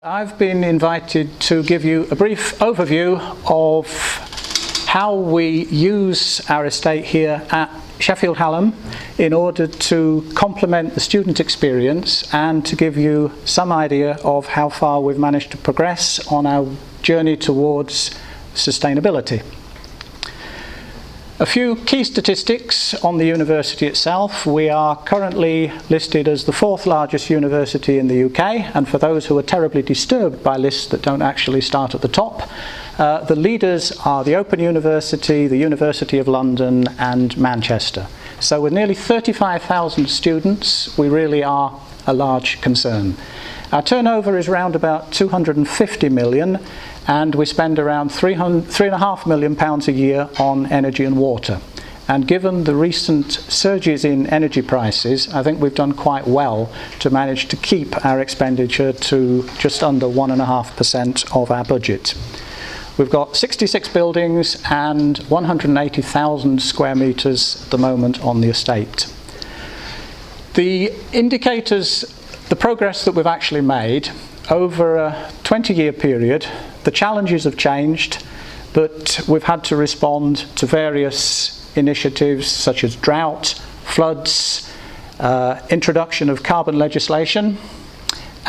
I've been invited to give you a brief overview of how we use our estate here at Sheffield Hallam in order to complement the student experience and to give you some idea of how far we've managed to progress on our journey towards sustainability. A few key statistics on the university itself. We are currently listed as the 4th largest university in the UK, and for those who are terribly disturbed by lists that don't actually start at the top, the leaders are the Open University, the University of London and Manchester. So with nearly 35,000 students, we really are a large concern. Our turnover is around about 250 million, and we spend around £3.5 million a year on energy and water. And given the recent surges in energy prices, I think we've done quite well to manage to keep our expenditure to just under 1.5% of our budget. We've got 66 buildings and 180,000 square metres at the moment on the estate. The indicators, the progress that we've actually made over a 20-year period, the challenges have changed, but we've had to respond to various initiatives such as drought, floods, introduction of carbon legislation,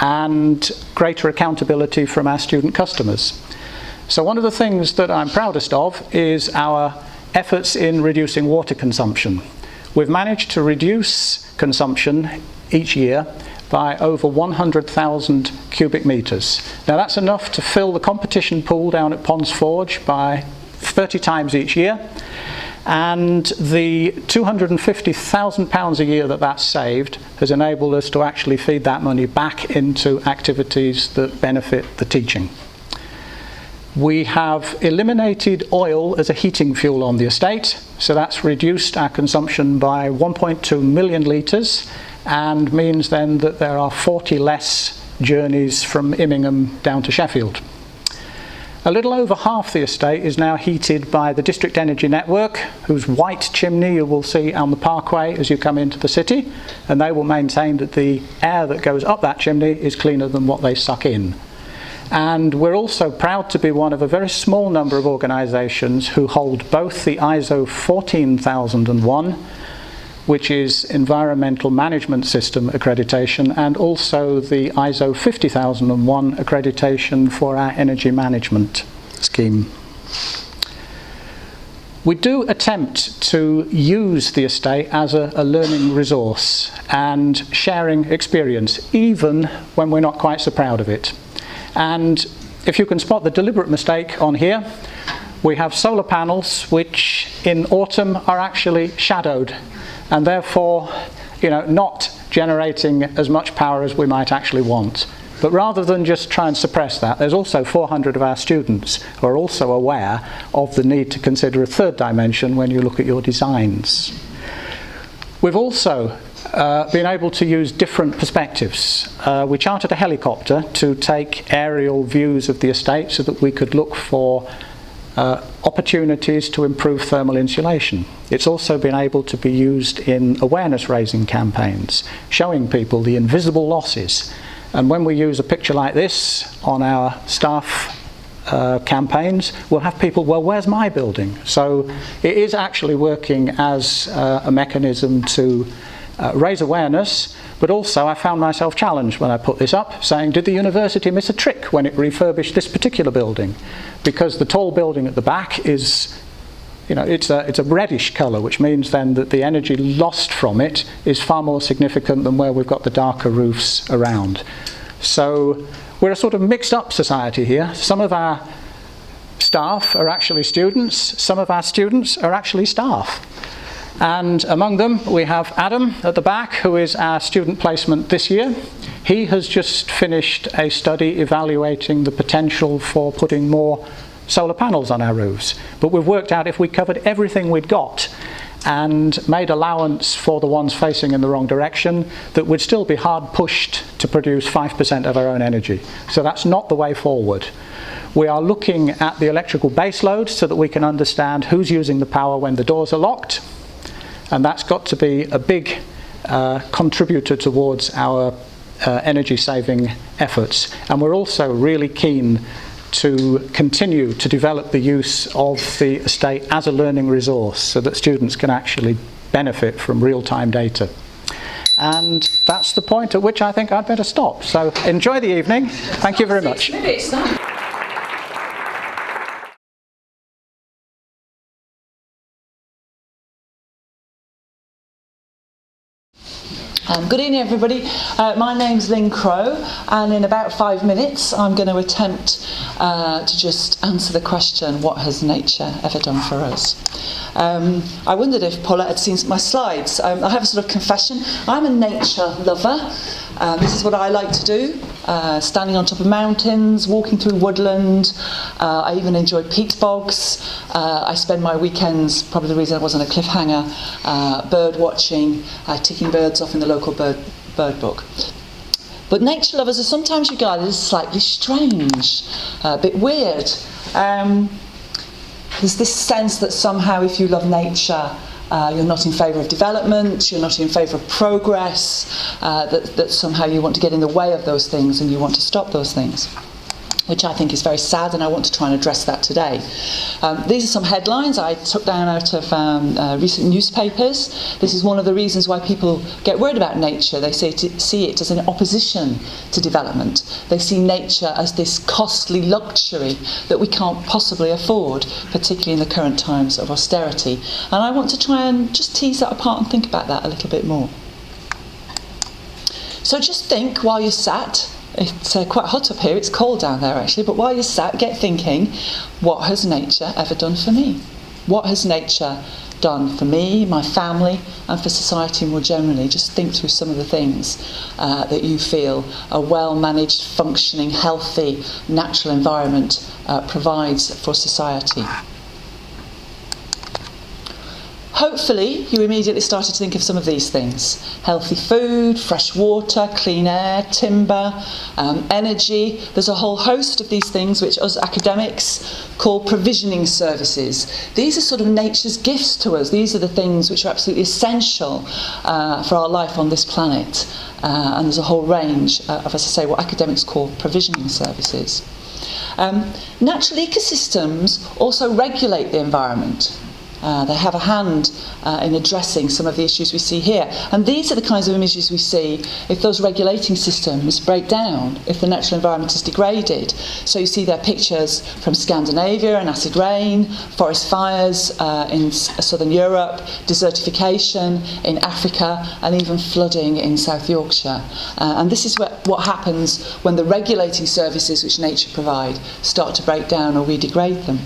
and greater accountability from our student customers. So one of the things that I'm proudest of is our efforts in reducing water consumption. We've managed to reduce consumption each year by over 100,000 cubic metres. Now that's enough to fill the competition pool down at Ponds Forge by 30 times each year, and the £250,000 a year that that's saved has enabled us to actually feed that money back into activities that benefit the teaching. We have eliminated oil as a heating fuel on the estate, so that's reduced our consumption by 1.2 million litres, and means then that there are 40 less journeys from Immingham down to Sheffield. A little over half the estate is now heated by the district energy network, whose white chimney you will see on the parkway as you come into the city, and they will maintain that the air that goes up that chimney is cleaner than what they suck in. And we're also proud to be one of a very small number of organisations who hold both the ISO 14001, which is Environmental Management System accreditation, and also the ISO 50001 accreditation for our energy management scheme. We do attempt to use the estate as a learning resource and sharing experience, even when we're not quite so proud of it. And if you can spot the deliberate mistake on here, we have solar panels which in autumn are actually shadowed, and therefore, not generating as much power as we might actually want. But rather than just try and suppress that, there's also 400 of our students who are also aware of the need to consider a third dimension when you look at your designs. We've also been able to use different perspectives. We chartered a helicopter to take aerial views of the estate so that we could look for opportunities to improve thermal insulation. It's also been able to be used in awareness raising campaigns, showing people the invisible losses. And when we use a picture like this on our staff campaigns, we'll have people, well, where's my building? So it is actually working as a mechanism to raise awareness, but also I found myself challenged when I put this up, saying, did the university miss a trick when it refurbished this particular building? Because the tall building at the back is, it's a reddish colour, which means then that the energy lost from it is far more significant than where we've got the darker roofs around. So we're a sort of mixed up society here. Some of our staff are actually students, some of our students are actually staff. And among them we have Adam at the back, who is our student placement this year. He has just finished a study evaluating the potential for putting more solar panels on our roofs. But we've worked out if we covered everything we'd got and made allowance for the ones facing in the wrong direction, that we'd still be hard pushed to produce 5% of our own energy. So that's not the way forward. We are looking at the electrical base load so that we can understand who's using the power when the doors are locked. And that's got to be a big contributor towards our energy saving efforts. And we're also really keen to continue to develop the use of the estate as a learning resource so that students can actually benefit from real-time data. And that's the point at which I think I'd better stop. So enjoy the evening. Thank you very much. Good evening, everybody. My name's Lynn Crowe, and in about 5 minutes I'm going to attempt to just answer the question, what has nature ever done for us? I wondered if Paulette had seen my slides. I have a sort of confession. I'm a nature lover. This is what I like to do, standing on top of mountains, walking through woodland. I even enjoy peat bogs. I spend my weekends, probably the reason I wasn't a cliffhanger, bird watching, ticking birds off in the local bird book. But nature lovers are sometimes regarded as slightly strange, a bit weird. There's this sense that somehow if you love nature, you're not in favour of development, you're not in favour of progress, that somehow you want to get in the way of those things and you want to stop those things, which I think is very sad, and I want to try and address that today. These are some headlines I took down out of recent newspapers. This is one of the reasons why people get worried about nature. They see it as an opposition to development. They see nature as this costly luxury that we can't possibly afford, particularly in the current times of austerity. And I want to try and just tease that apart and think about that a little bit more. So just think while you're sat. It's quite hot up here, it's cold down there actually, but while you're sat, get thinking, what has nature ever done for me? What has nature done for me, my family, and for society more generally? Just think through some of the things that you feel a well-managed, functioning, healthy, natural environment provides for society. Hopefully, you immediately started to think of some of these things. Healthy food, fresh water, clean air, timber, energy. There's a whole host of these things which us academics call provisioning services. These are sort of nature's gifts to us. These are the things which are absolutely essential for our life on this planet. And there's a whole range of, as I say, what academics call provisioning services. Natural ecosystems also regulate the environment. They have a hand in addressing some of the issues we see here. And these are the kinds of images we see if those regulating systems break down, if the natural environment is degraded. So you see there pictures from Scandinavia and acid rain, forest fires in southern Europe, desertification in Africa, and even flooding in South Yorkshire. And this is what happens when the regulating services which nature provide start to break down or we degrade them.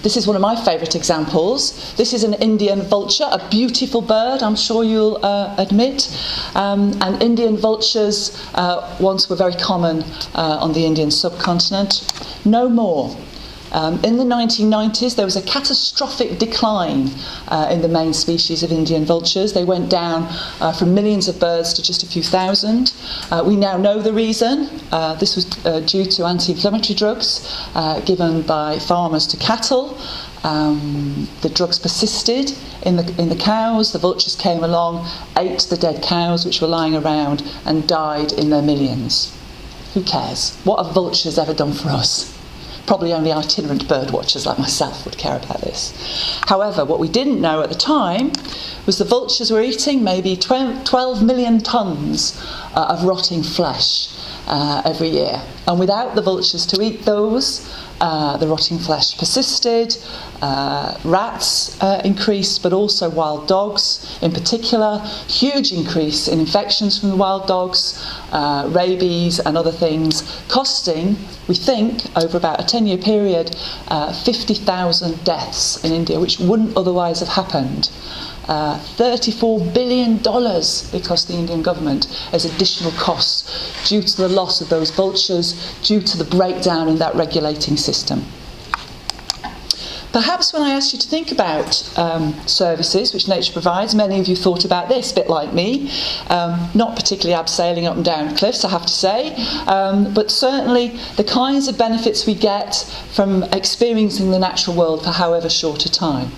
This is one of my favourite examples. This is an Indian vulture, a beautiful bird, I'm sure you'll admit. And Indian vultures once were very common on the Indian subcontinent. No more. In the 1990s, there was a catastrophic decline in the main species of Indian vultures. They went down from millions of birds to just a few thousand. We now know the reason. This was due to anti-inflammatory drugs given by farmers to cattle. The drugs persisted in the cows. The vultures came along, ate the dead cows which were lying around, and died in their millions. Who cares? What have vultures ever done for us? Probably only itinerant bird watchers like myself would care about this. However, what we didn't know at the time was the vultures were eating maybe 12 million tonnes of rotting flesh every year. And without the vultures to eat those, the rotting flesh persisted, rats increased, but also wild dogs in particular. Huge increase in infections from the wild dogs, rabies and other things, costing, we think, over about a 10-year period, 50,000 deaths in India, which wouldn't otherwise have happened. $34 billion it cost the Indian government as additional costs due to the loss of those vultures, due to the breakdown in that regulating system. Perhaps when I asked you to think about services which nature provides, many of you thought about this, a bit like me. Not particularly abseiling up and down cliffs, I have to say, but certainly the kinds of benefits we get from experiencing the natural world for however short a time.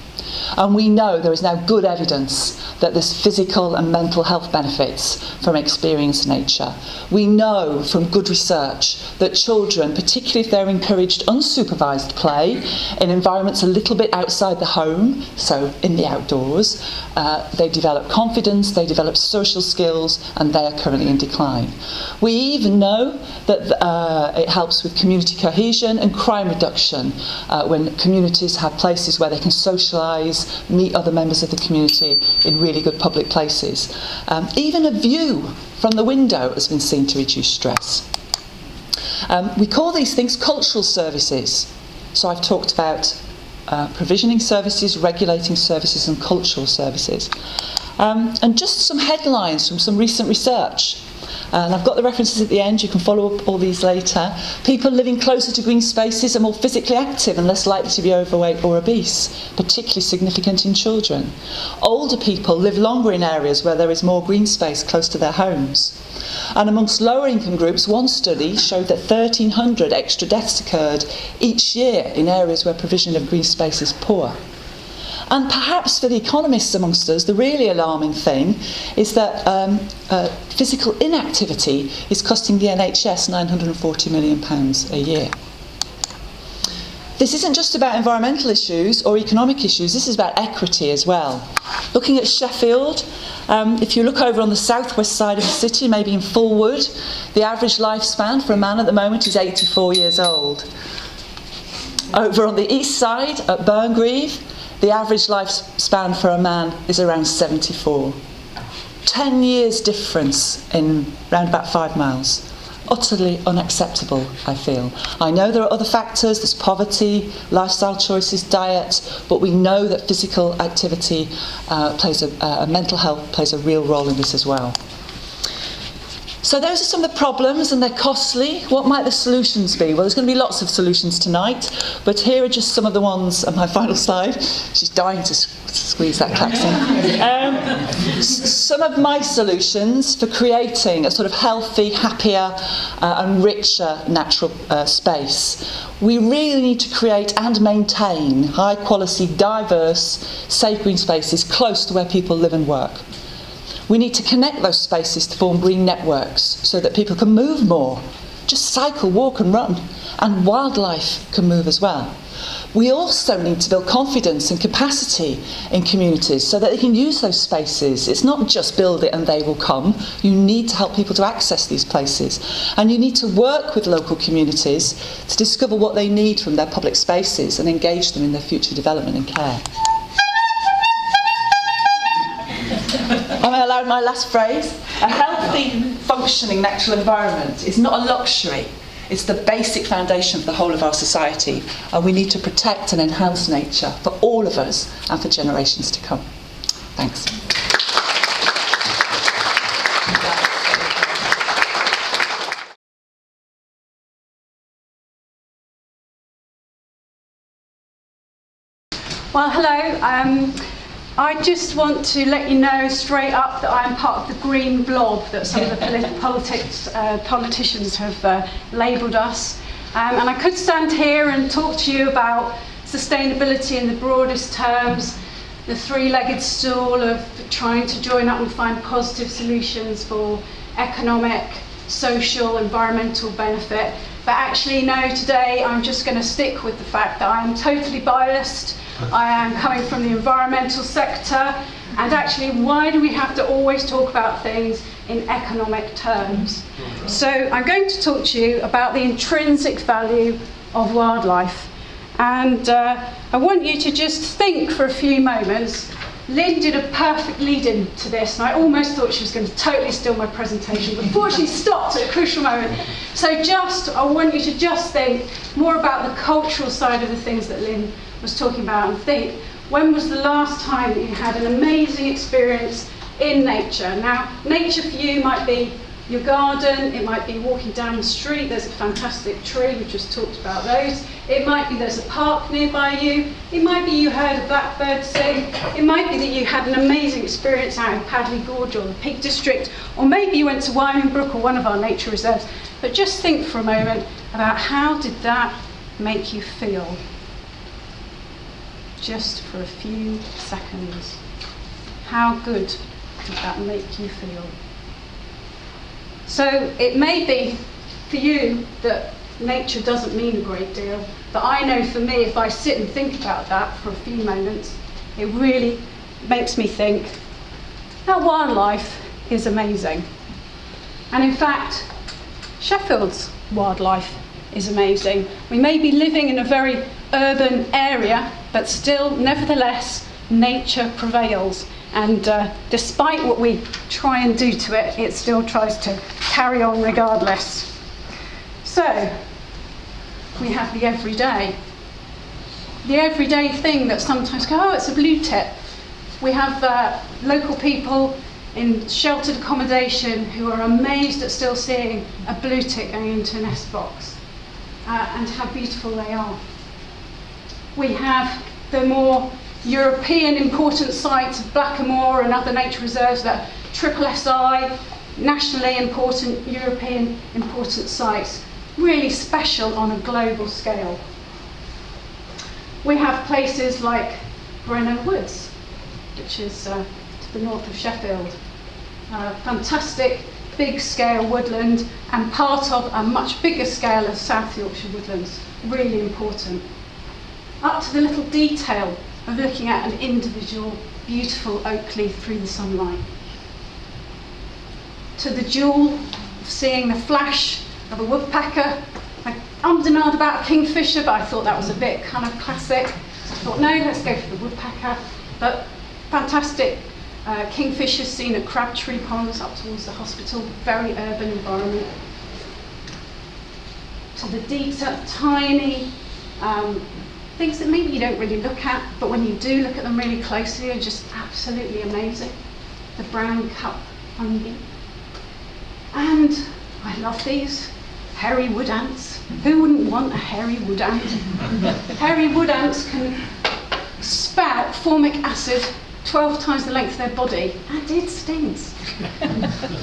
And we know there is now good evidence that there's physical and mental health benefits from experiencing nature. We know from good research that children, particularly if they're encouraged unsupervised play in environments a little bit outside the home, so in the outdoors, they develop confidence, they develop social skills, and they are currently in decline. We even know that it helps with community cohesion and crime reduction when communities have places where they can socialise, meet other members of the community in really good public places. Even a view from the window has been seen to reduce stress. We call these things cultural services. So I've talked about provisioning services, regulating services and cultural services. And just some headlines from some recent research. And I've got the references at the end, you can follow up all these later. People living closer to green spaces are more physically active and less likely to be overweight or obese, particularly significant in children. Older people live longer in areas where there is more green space close to their homes. And amongst lower income groups, one study showed that 1,300 extra deaths occurred each year in areas where provision of green space is poor. And perhaps for the economists amongst us, the really alarming thing is that physical inactivity is costing the NHS £940 million a year. This isn't just about environmental issues or economic issues, this is about equity as well. Looking at Sheffield, if you look over on the southwest side of the city, maybe in Fulwood, the average lifespan for a man at the moment is 84 years old. Over on the east side at Burngreave, the average lifespan for a man is around 74. 10 years difference in round about 5 miles. Utterly unacceptable, I feel. I know there are other factors, there's poverty, lifestyle choices, diet, but we know that physical activity mental health plays a real role in this as well. So those are some of the problems, and they're costly. What might the solutions be? Well, there's going to be lots of solutions tonight, but here are just some of the ones on my final slide. She's dying to squeeze that klaxon. Some of my solutions for creating a sort of healthy, happier and richer natural space. We really need to create and maintain high quality, diverse, safe green spaces close to where people live and work. We need to connect those spaces to form green networks so that people can move more, just cycle, walk and run, and wildlife can move as well. We also need to build confidence and capacity in communities so that they can use those spaces. It's not just build it and they will come. You need to help people to access these places. And you need to work with local communities to discover what they need from their public spaces and engage them in their future development and care. Am I allowed my last phrase? A healthy, functioning natural environment is not a luxury. It's the basic foundation of the whole of our society, and we need to protect and enhance nature for all of us and for generations to come. Thanks. Well, hello. I just want to let you know straight up that I am part of the green blob that some of the politicians have labelled us. And I could stand here and talk to you about sustainability in the broadest terms, the three-legged stool of trying to join up and find positive solutions for economic, social, environmental benefit. But actually, no, today I'm just going to stick with the fact that I am totally biased. I am coming from the environmental sector, and actually, why do we have to always talk about things in economic terms? So I'm going to talk to you about the intrinsic value of wildlife, and I want you to just think for a few moments. Lynn did a perfect lead-in to this, and I almost thought she was going to totally steal my presentation before she stopped at a crucial moment. So I want you to just think more about the cultural side of the things that Lynn was talking about, and think, when was the last time that you had an amazing experience in nature? Now, nature for you might be your garden, it might be walking down the street, there's a fantastic tree, we've just talked about those. It might be there's a park nearby you, it might be you heard a blackbird sing, it might be that you had an amazing experience out in Padley Gorge or the Peak District, or maybe you went to Wyoming Brook or one of our nature reserves. But just think for a moment about how did that make you feel? Just for a few seconds. How good did that make you feel? So it may be for you that nature doesn't mean a great deal, but I know for me, if I sit and think about that for a few moments, it really makes me think that wildlife is amazing. And in fact, Sheffield's wildlife is amazing. We may be living in a very urban area, but still, nevertheless, nature prevails. And despite what we try and do to it, it still tries to carry on regardless. So, we have the everyday. The everyday thing that sometimes go, oh, it's a blue tip. We have local people in sheltered accommodation who are amazed at still seeing a blue tit going into a nest box and how beautiful they are. We have the more European important sites of Blackamoor and other nature reserves that are triple SI, nationally important, European important sites, really special on a global scale. We have places like Renewables, which is to the north of Sheffield. Fantastic big scale woodland and part of a much bigger scale of South Yorkshire woodlands, really important. Up to the little detail of looking at an individual beautiful oak leaf through the sunlight. To the jewel of seeing the flash of a woodpecker. I ummed about a kingfisher, but I thought that was a bit kind of classic. So I thought, no, let's go for the woodpecker. But fantastic kingfishers seen at Crabtree Ponds up towards the hospital, very urban environment. To the detail, tiny things that maybe you don't really look at, but when you do look at them really closely, are just absolutely amazing. The brown cup honeybee. And I love these hairy wood ants. Who wouldn't want a hairy wood ant? Hairy wood ants can spout formic acid 12 times the length of their body, and it stings.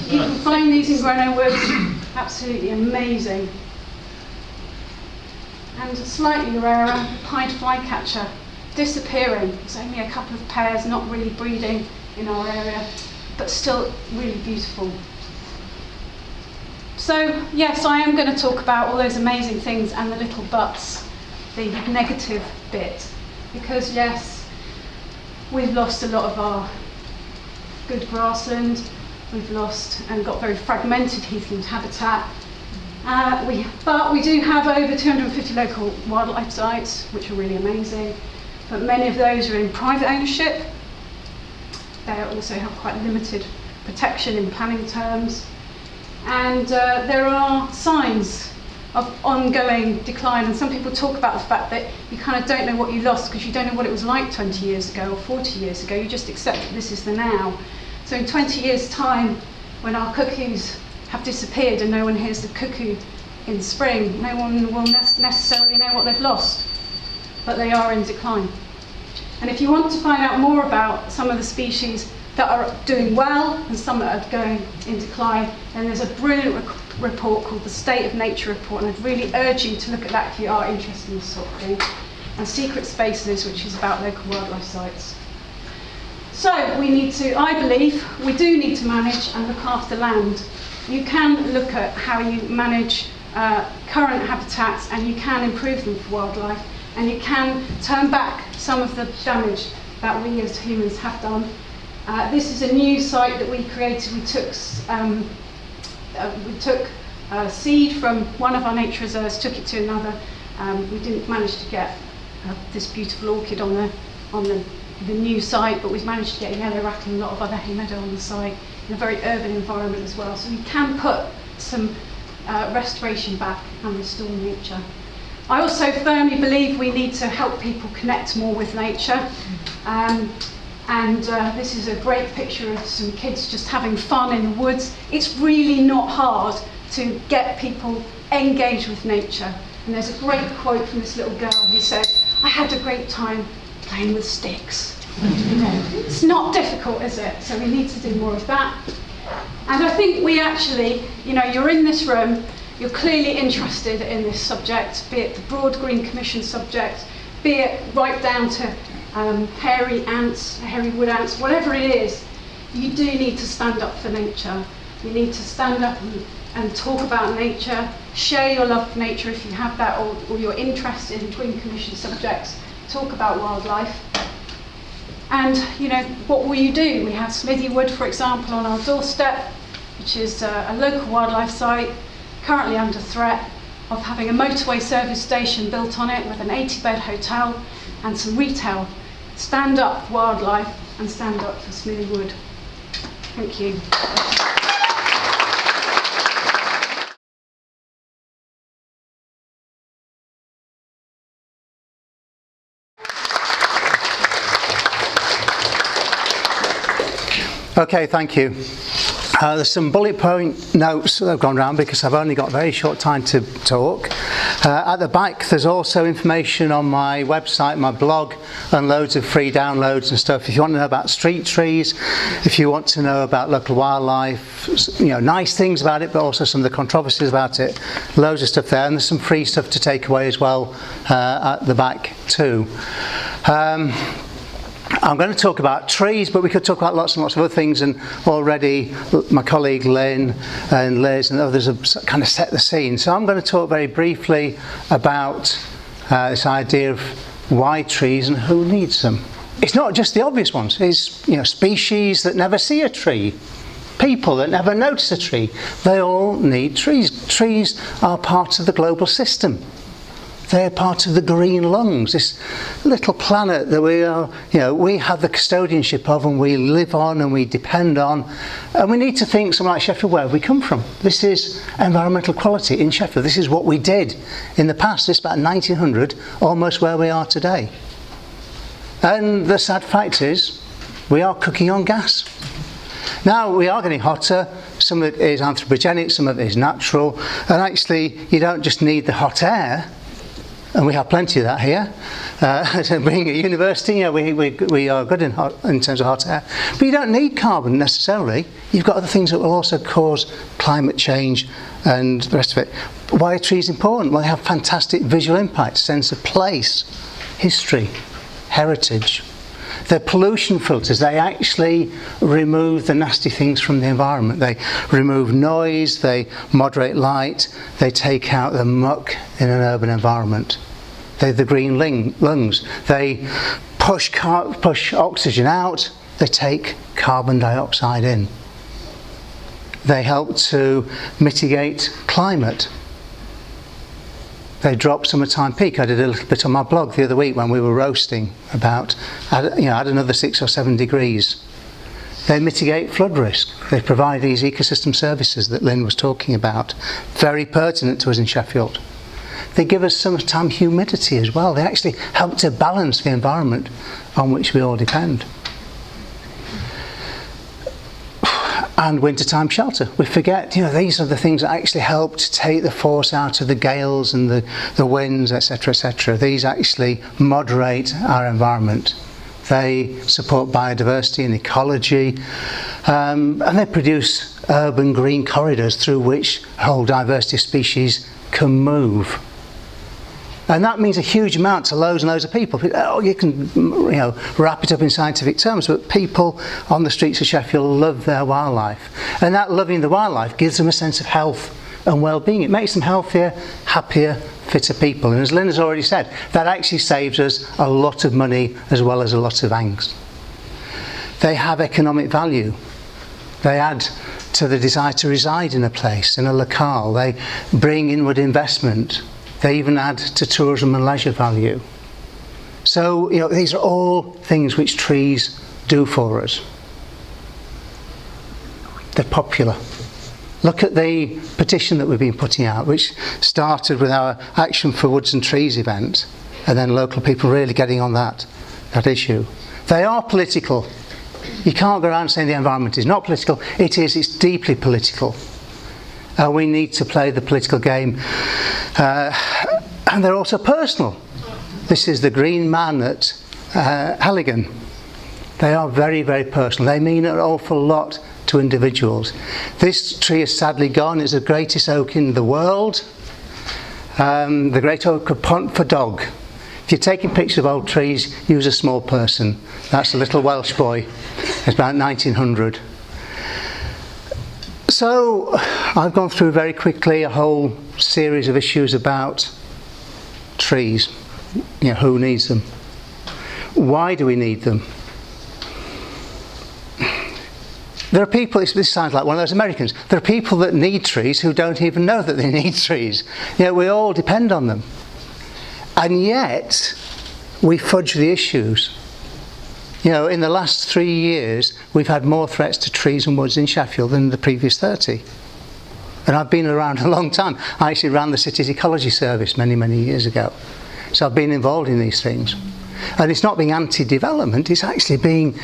You can find these in Greno Woods, absolutely amazing. And slightly rarer, pied flycatcher, disappearing. There's only a couple of pairs, not really breeding in our area, but still really beautiful. So yes, I am going to talk about all those amazing things and the little buts, the negative bit, because yes, we've lost a lot of our good grassland, we've lost and got very fragmented heathland habitat. But we do have over 250 local wildlife sites, which are really amazing. But many of those are in private ownership. They also have quite limited protection in planning terms. And there are signs of ongoing decline. And some people talk about the fact that you kind of don't know what you lost because you don't know what it was like 20 years ago or 40 years ago. You just accept that this is the now. So in 20 years' time, when our cuckoos have disappeared and no one hears the cuckoo in spring, no one will necessarily know what they've lost, but they are in decline. And if you want to find out more about some of the species that are doing well and some that are going in decline, then there's a brilliant report called the State of Nature Report, and I'd really urge you to look at that if you are interested in this sort of thing. And Secret Spaces, which is about local wildlife sites. So we need to, I believe, we do need to manage and look after land. You can look at how you manage current habitats and you can improve them for wildlife, and you can turn back some of the damage that we as humans have done. This is a new site that we created. We took seed from one of our nature reserves, took it to another. We didn't manage to get this beautiful orchid on the new site, but we've managed to get yellow rattle and a lot of other hay meadow on the site in a very urban environment as well. So we can put some restoration back and restore nature. I also firmly believe we need to help people connect more with nature. And this is a great picture of some kids just having fun in the woods. It's really not hard to get people engaged with nature. And there's a great quote from this little girl who said, "I had a great time playing with sticks." You know, it's not difficult, is it? So we need to do more of that. And I think we actually, you know, you're in this room, you're clearly interested in this subject, be it the Broad Green Commission subject, be it right down to hairy ants, hairy wood ants, whatever it is, you do need to stand up for nature. You need to stand up and talk about nature, share your love for nature if you have that, or you're interested in Green Commission subjects, talk about wildlife. And, you know, what will you do? We have Smithy Wood, for example, on our doorstep, which is a local wildlife site, currently under threat of having a motorway service station built on it with an 80-bed hotel and some retail. Stand up for wildlife and stand up for Smithy Wood. Thank you. Okay, thank you. There's some bullet point notes that have gone around because I've only got a very short time to talk. At the back there's also information on my website, my blog, and loads of free downloads and stuff. If you want to know about street trees, if you want to know about local wildlife, you know, nice things about it, but also some of the controversies about it, loads of stuff there, and there's some free stuff to take away as well at the back too. I'm going to talk about trees, but we could talk about lots and lots of other things, and already my colleague Lynn and Liz and others have kind of set the scene. So I'm going to talk very briefly about this idea of why trees and who needs them. It's not just the obvious ones. It's, you know, species that never see a tree, people that never notice a tree. They all need trees. Trees are part of the global system. They're part of the green lungs, this little planet that we are, you know, we have the custodianship of, and we live on and we depend on. And we need to think, something like Sheffield, where have we come from? This is environmental quality in Sheffield. This is what we did in the past. This is about 1900, almost where we are today. And the sad fact is, we are cooking on gas. Now we are getting hotter. Some of it is anthropogenic, some of it is natural. And actually, you don't just need the hot air. And we have plenty of that here. Being a university, you know, we are good in terms of hot air. But you don't need carbon necessarily. You've got other things that will also cause climate change and the rest of it. Why are trees important? Well, they have fantastic visual impact, sense of place, history, heritage. They're pollution filters. They actually remove the nasty things from the environment. They remove noise, they moderate light, they take out the muck in an urban environment. They're the green lungs. They push oxygen out, they take carbon dioxide in. They help to mitigate climate. They drop summertime peak. I did a little bit on my blog the other week when we were roasting about, you know, add another 6 or 7 degrees. They mitigate flood risk. They provide these ecosystem services that Lynn was talking about, very pertinent to us in Sheffield. They give us summertime humidity as well. They actually help to balance the environment on which we all depend. And wintertime shelter. We forget, you know, these are the things that actually help to take the force out of the gales and the winds, etc., etc. These actually moderate our environment. They support biodiversity and ecology, and they produce urban green corridors through which a whole diversity of species can move. And that means a huge amount to loads and loads of people. Oh, you can, you know, wrap it up in scientific terms, but people on the streets of Sheffield love their wildlife. And that loving the wildlife gives them a sense of health and well-being. It makes them healthier, happier, fitter people. And as Lynn has already said, that actually saves us a lot of money as well as a lot of angst. They have economic value. They add to the desire to reside in a place, in a locale. They bring inward investment. They even add to tourism and leisure value. So, you know, these are all things which trees do for us. They're popular. Look at the petition that we've been putting out, which started with our Action for Woods and Trees event, and then local people really getting on that issue. They are political. You can't go around saying the environment is not political. It is. It's deeply political. We need to play the political game. And they're also personal. This is the green man at Halligan. They are very, very personal. They mean an awful lot to individuals. This tree is sadly gone. It's the greatest oak in the world. The great oak of Pontfordog. If you're taking pictures of old trees, use a small person. That's a little Welsh boy. It's about 1900. So I've gone through very quickly a whole series of issues about trees. You know, who needs them? Why do we need them? There are people, this sounds like one of those Americans, there are people that need trees who don't even know that they need trees. You know, we all depend on them. And yet, we fudge the issues. You know, in the last 3 years, we've had more threats to trees and woods in Sheffield than in the previous 30. And I've been around a long time. I actually ran the city's ecology service many, many years ago. So I've been involved in these things. And it's not being anti-development, it's actually being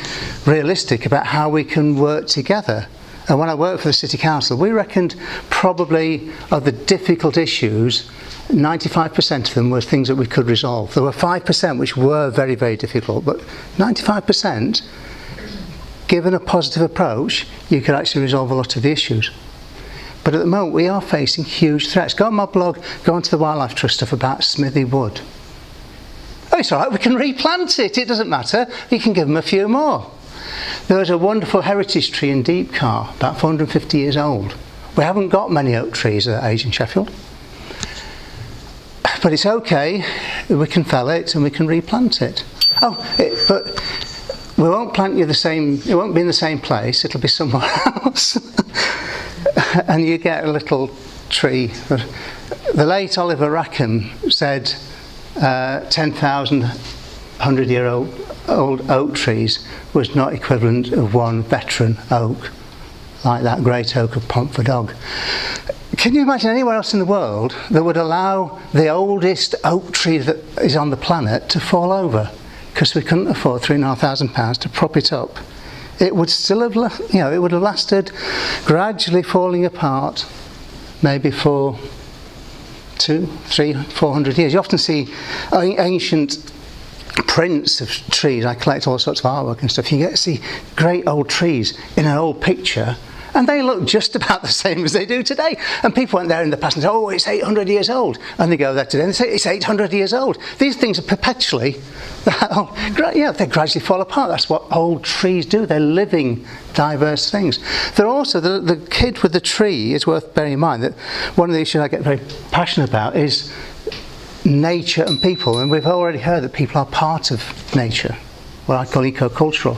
realistic about how we can work together. And when I worked for the City Council, we reckoned probably of the difficult issues, 95% of them were things that we could resolve. There were 5% which were very, very difficult, but 95%, given a positive approach, you could actually resolve a lot of the issues. But at the moment, we are facing huge threats. Go on my blog, go onto the Wildlife Trust stuff about Smithy Wood. Oh, it's all right, we can replant it, it doesn't matter. You can give them a few more. There was a wonderful heritage tree in Deepcar, about 450 years old. We haven't got many oak trees at that age in Sheffield. But it's okay, we can fell it and we can replant it. But we won't plant you the same, it won't be in the same place, it'll be somewhere else. And you get a little tree. The late Oliver Rackham said 10,000 100-year-old oak trees was not equivalent of one veteran oak, like that great oak of Pontfordog. Can you imagine anywhere else in the world that would allow the oldest oak tree that is on the planet to fall over? Because we couldn't afford £3,500 to prop it up. It would still have, it would have lasted, gradually falling apart, maybe for 200, 300, 400 years. You often see ancient prints of trees. I collect all sorts of artwork and stuff. You get to see great old trees in an old picture, and they look just about the same as they do today. And people went there in the past and said, oh, it's 800 years old. And they go there today and they say, it's 800 years old. These things are perpetually that old. Yeah, they gradually fall apart. That's what old trees do. They're living, diverse things. They're also, the kid with the tree is worth bearing in mind that one of the issues I get very passionate about is nature and people. And we've already heard that people are part of nature, what I call eco-cultural.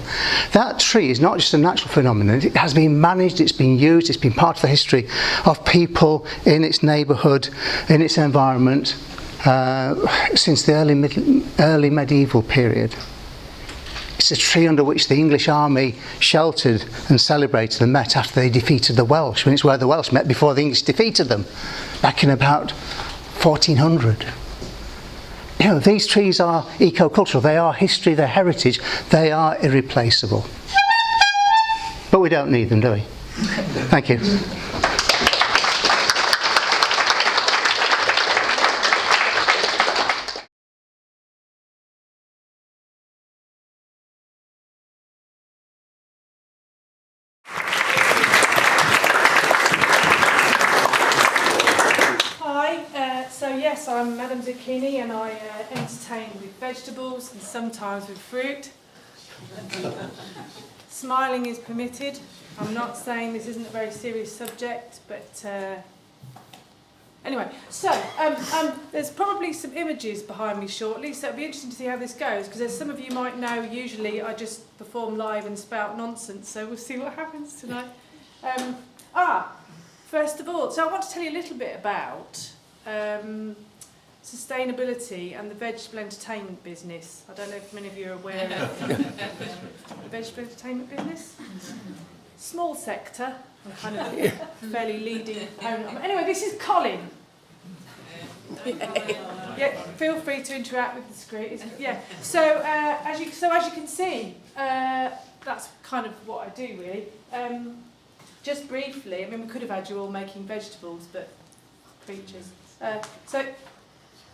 That tree is not just a natural phenomenon. It has been managed, it's been used, it's been part of the history of people in its neighbourhood, in its environment, since the early medieval period. It's a tree under which the English army sheltered and celebrated and met after they defeated the Welsh. And it's where the Welsh met before the English defeated them, back in about 1400. You know, these trees are eco-cultural, they are history, they're heritage, they are irreplaceable. But we don't need them, do we? Thank you. I'm Madam Zucchini and I entertain with vegetables and sometimes with fruit. Smiling is permitted. I'm not saying this isn't a very serious subject, but anyway, so there's probably some images behind me shortly, so it'll be interesting to see how this goes, because as some of you might know, usually I just perform live and spout nonsense, so we'll see what happens tonight. First of all, so I want to tell you a little bit about sustainability and the vegetable entertainment business. I don't know if many of you are aware of the vegetable entertainment business. Small sector, I'm kind of fairly leading opponent. Anyway, this is Colin. Yeah, feel free to interact with the screen. Yeah. So as you can see, that's kind of what I do really. Just briefly, I mean, we could have had you all making vegetables, but creatures. So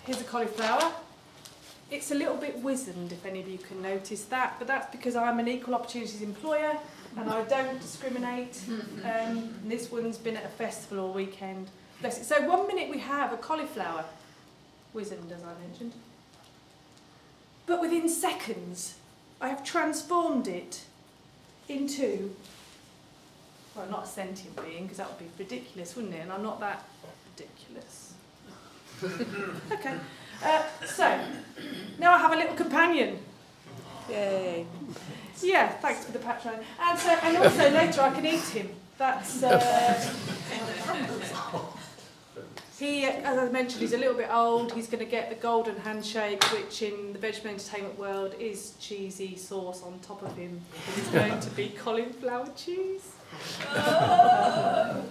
here's a cauliflower. It's a little bit wizened, if any of you can notice that, but that's because I'm an equal opportunities employer and I don't discriminate. And this one's been at a festival all weekend. Bless it. So 1 minute we have a cauliflower, wizened as I mentioned, but within seconds I have transformed it into, well, not a sentient being, because that would be ridiculous, wouldn't it? And I'm not that ridiculous. Okay. So, now I have a little companion. Yay. Yeah, thanks for the patron. And also later I can eat him. That's... he, as I mentioned, he's a little bit old. He's going to get the golden handshake, which in the vegetable entertainment world is cheesy sauce on top of him. It's going to be cauliflower cheese. Yeah.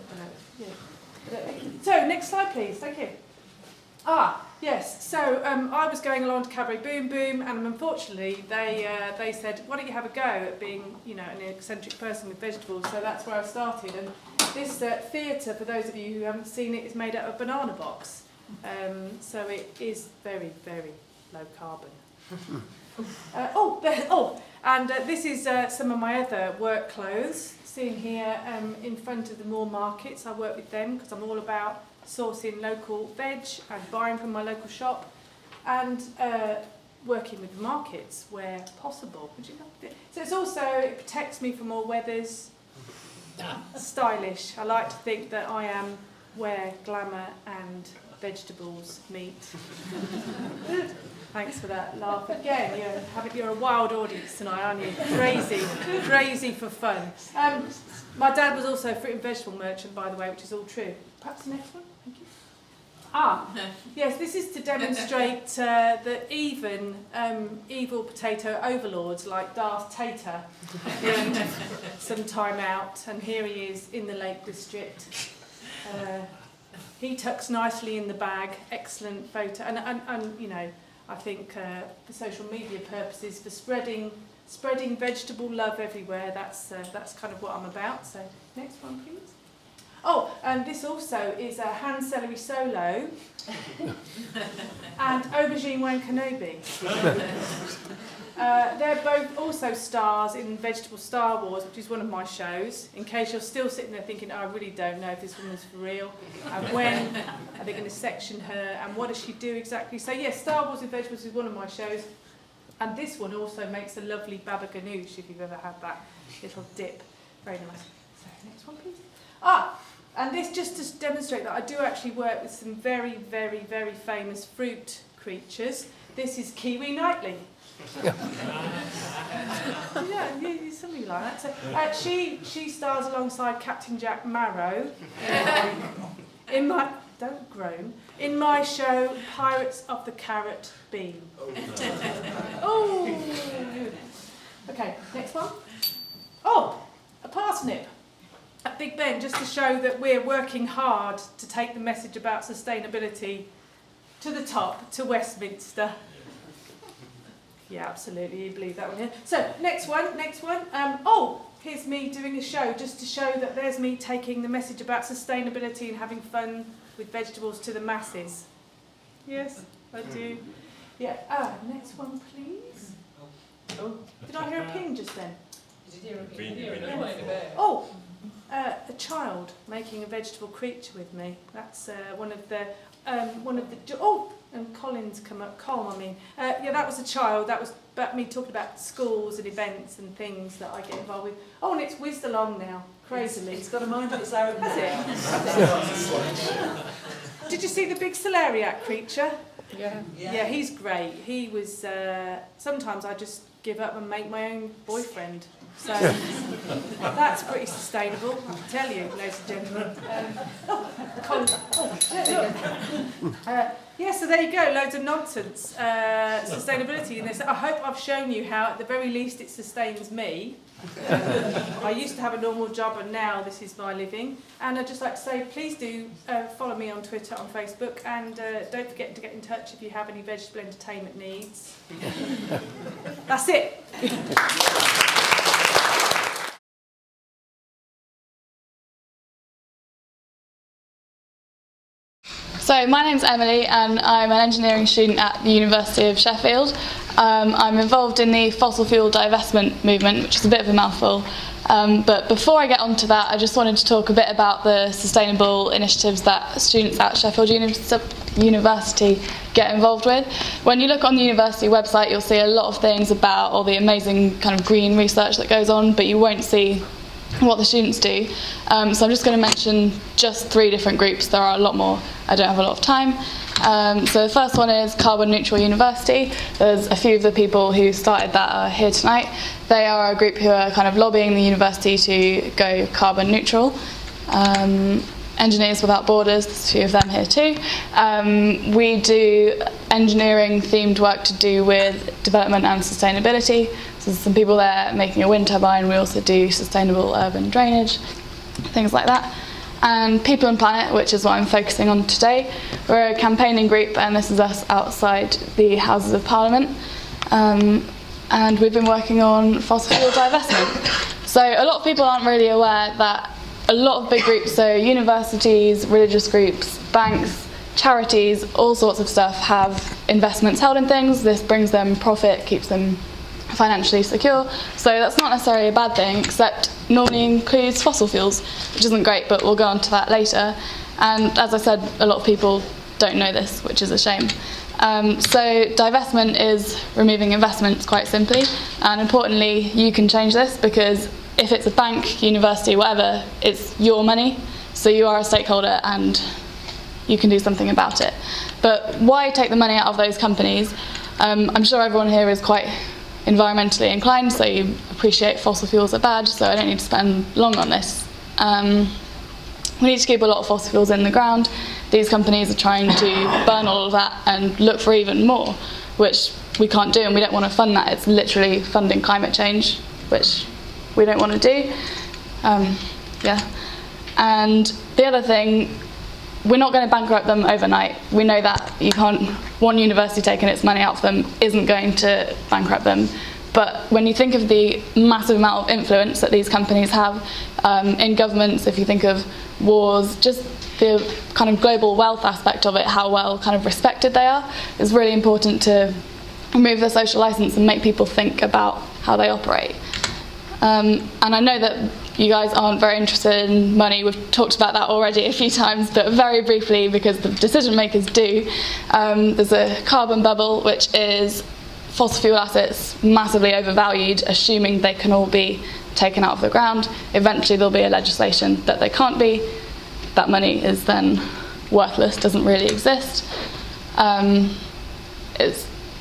So, next slide, please. Thank you. Yes. So I was going along to Cabaret Boom Boom, and unfortunately they said, "Why don't you have a go at being, you know, an eccentric person with vegetables?" So that's where I started. And this theatre, for those of you who haven't seen it, is made out of banana box. So it is very, very low carbon. And this is some of my other work clothes. Seen here in front of the Moore markets. I work with them because I'm all about sourcing local veg and buying from my local shop, and working with the markets where possible. So it's also, it protects me from all weathers. Stylish. I like to think that I am where glamour and vegetables meet. Thanks for that laugh. Again, you're a wild audience tonight, aren't you? Crazy for fun. My dad was also a fruit and vegetable merchant, by the way, which is all true. Perhaps the next one? Thank you. Yes, this is to demonstrate that even evil potato overlords like Darth Tater need some time out, and here he is in the Lake District. He tucks nicely in the bag, excellent photo, and you know, I think for social media purposes, for spreading vegetable love everywhere, that's kind of what I'm about. So next one, please. Oh, and this also is a hand celery solo and aubergine wankanobi. They're both also stars in Vegetable Star Wars, which is one of my shows. In case you're still sitting there thinking, oh, I really don't know if this woman's for real, and when are they going to section her, and what does she do exactly? So yes, Star Wars in Vegetables is one of my shows, and this one also makes a lovely baba ganoush if you've ever had that little dip. Very nice. So next one, please. And this just to demonstrate that I do actually work with some very, very, very famous fruit creatures. This is Kiwi Knightley. Yeah, something like that. So, she stars alongside Captain Jack Marrow in my show Pirates of the Carrot Bean. Oh, okay, next one. Oh, a parsnip at Big Ben, just to show that we're working hard to take the message about sustainability to the top, to Westminster. Yeah, absolutely, you believe that one here. So, next one. Here's me doing a show, just to show that there's me taking the message about sustainability and having fun with vegetables to the masses. Yes, I do. Yeah, next one, please. Oh, did I hear a ping just then? Did you hear a ping? A child making a vegetable creature with me. That's one of the. And Colin's come up. That was a child. That was about me talking about schools and events and things that I get involved with. Oh, and it's whizzed along now, crazily. It's got a mind of its own. Has it? Did you see the big celeriac creature? Yeah, he's great. He was. Sometimes I just give up and make my own boyfriend. So that's pretty sustainable, I can tell you, ladies and gentlemen. Yeah, so there you go, loads of nonsense. Sustainability in this. I hope I've shown you how, at the very least, it sustains me. I used to have a normal job and now this is my living. And I'd just like to say, please do follow me on Twitter, on Facebook, and don't forget to get in touch if you have any vegetable entertainment needs. That's it. So my name's Emily and I'm an engineering student at the University of Sheffield. I'm involved in the fossil fuel divestment movement, which is a bit of a mouthful. But before I get onto that, I just wanted to talk a bit about the sustainable initiatives that students at Sheffield University get involved with. When you look on the university website, you'll see a lot of things about all the amazing kind of green research that goes on, but you won't see what the students do. So I'm just going to mention just 3 different groups. There are a lot more. I don't have a lot of time. So the first one is Carbon Neutral University. There's a few of the people who started that are here tonight. They are a group who are kind of lobbying the university to go carbon neutral. Engineers Without Borders, there's a few of them here too. We do engineering themed work to do with development and sustainability. So there's some people there making a wind turbine. We also do sustainable urban drainage, things like that. And People and Planet, which is what I'm focusing on today. We're a campaigning group and this is us outside the Houses of Parliament. And we've been working on fossil fuel divestment. So a lot of people aren't really aware that a lot of big groups, so universities, religious groups, banks, charities, all sorts of stuff have investments held in things. This brings them profit, keeps them financially secure. So that's not necessarily a bad thing, except normally includes fossil fuels, which isn't great, but we'll go on to that later. And as I said, a lot of people don't know this, which is a shame. So divestment is removing investments, quite simply. And importantly, you can change this because if it's a bank, university, whatever, it's your money. So you are a stakeholder and you can do something about it. But why take the money out of those companies? I'm sure everyone here is quite environmentally inclined, so you appreciate fossil fuels are bad, so I don't need to spend long on this. We need to keep a lot of fossil fuels in the ground. These companies are trying to burn all of that and look for even more, which we can't do, and we don't want to fund that. It's literally funding climate change, which we don't want to do. And the other thing, we're not going to bankrupt them overnight. We know that you can't. One university taking its money out of them isn't going to bankrupt them. But when you think of the massive amount of influence that these companies have in governments, if you think of wars, just the kind of global wealth aspect of it, how well kind of respected they are, it's really important to remove their social license and make people think about how they operate. And I know that you guys aren't very interested in money. We've talked about that already a few times, but very briefly, because the decision makers do, there's a carbon bubble, which is fossil fuel assets massively overvalued, assuming they can all be taken out of the ground. Eventually there'll be a legislation that they can't be. That money is then worthless, doesn't really exist.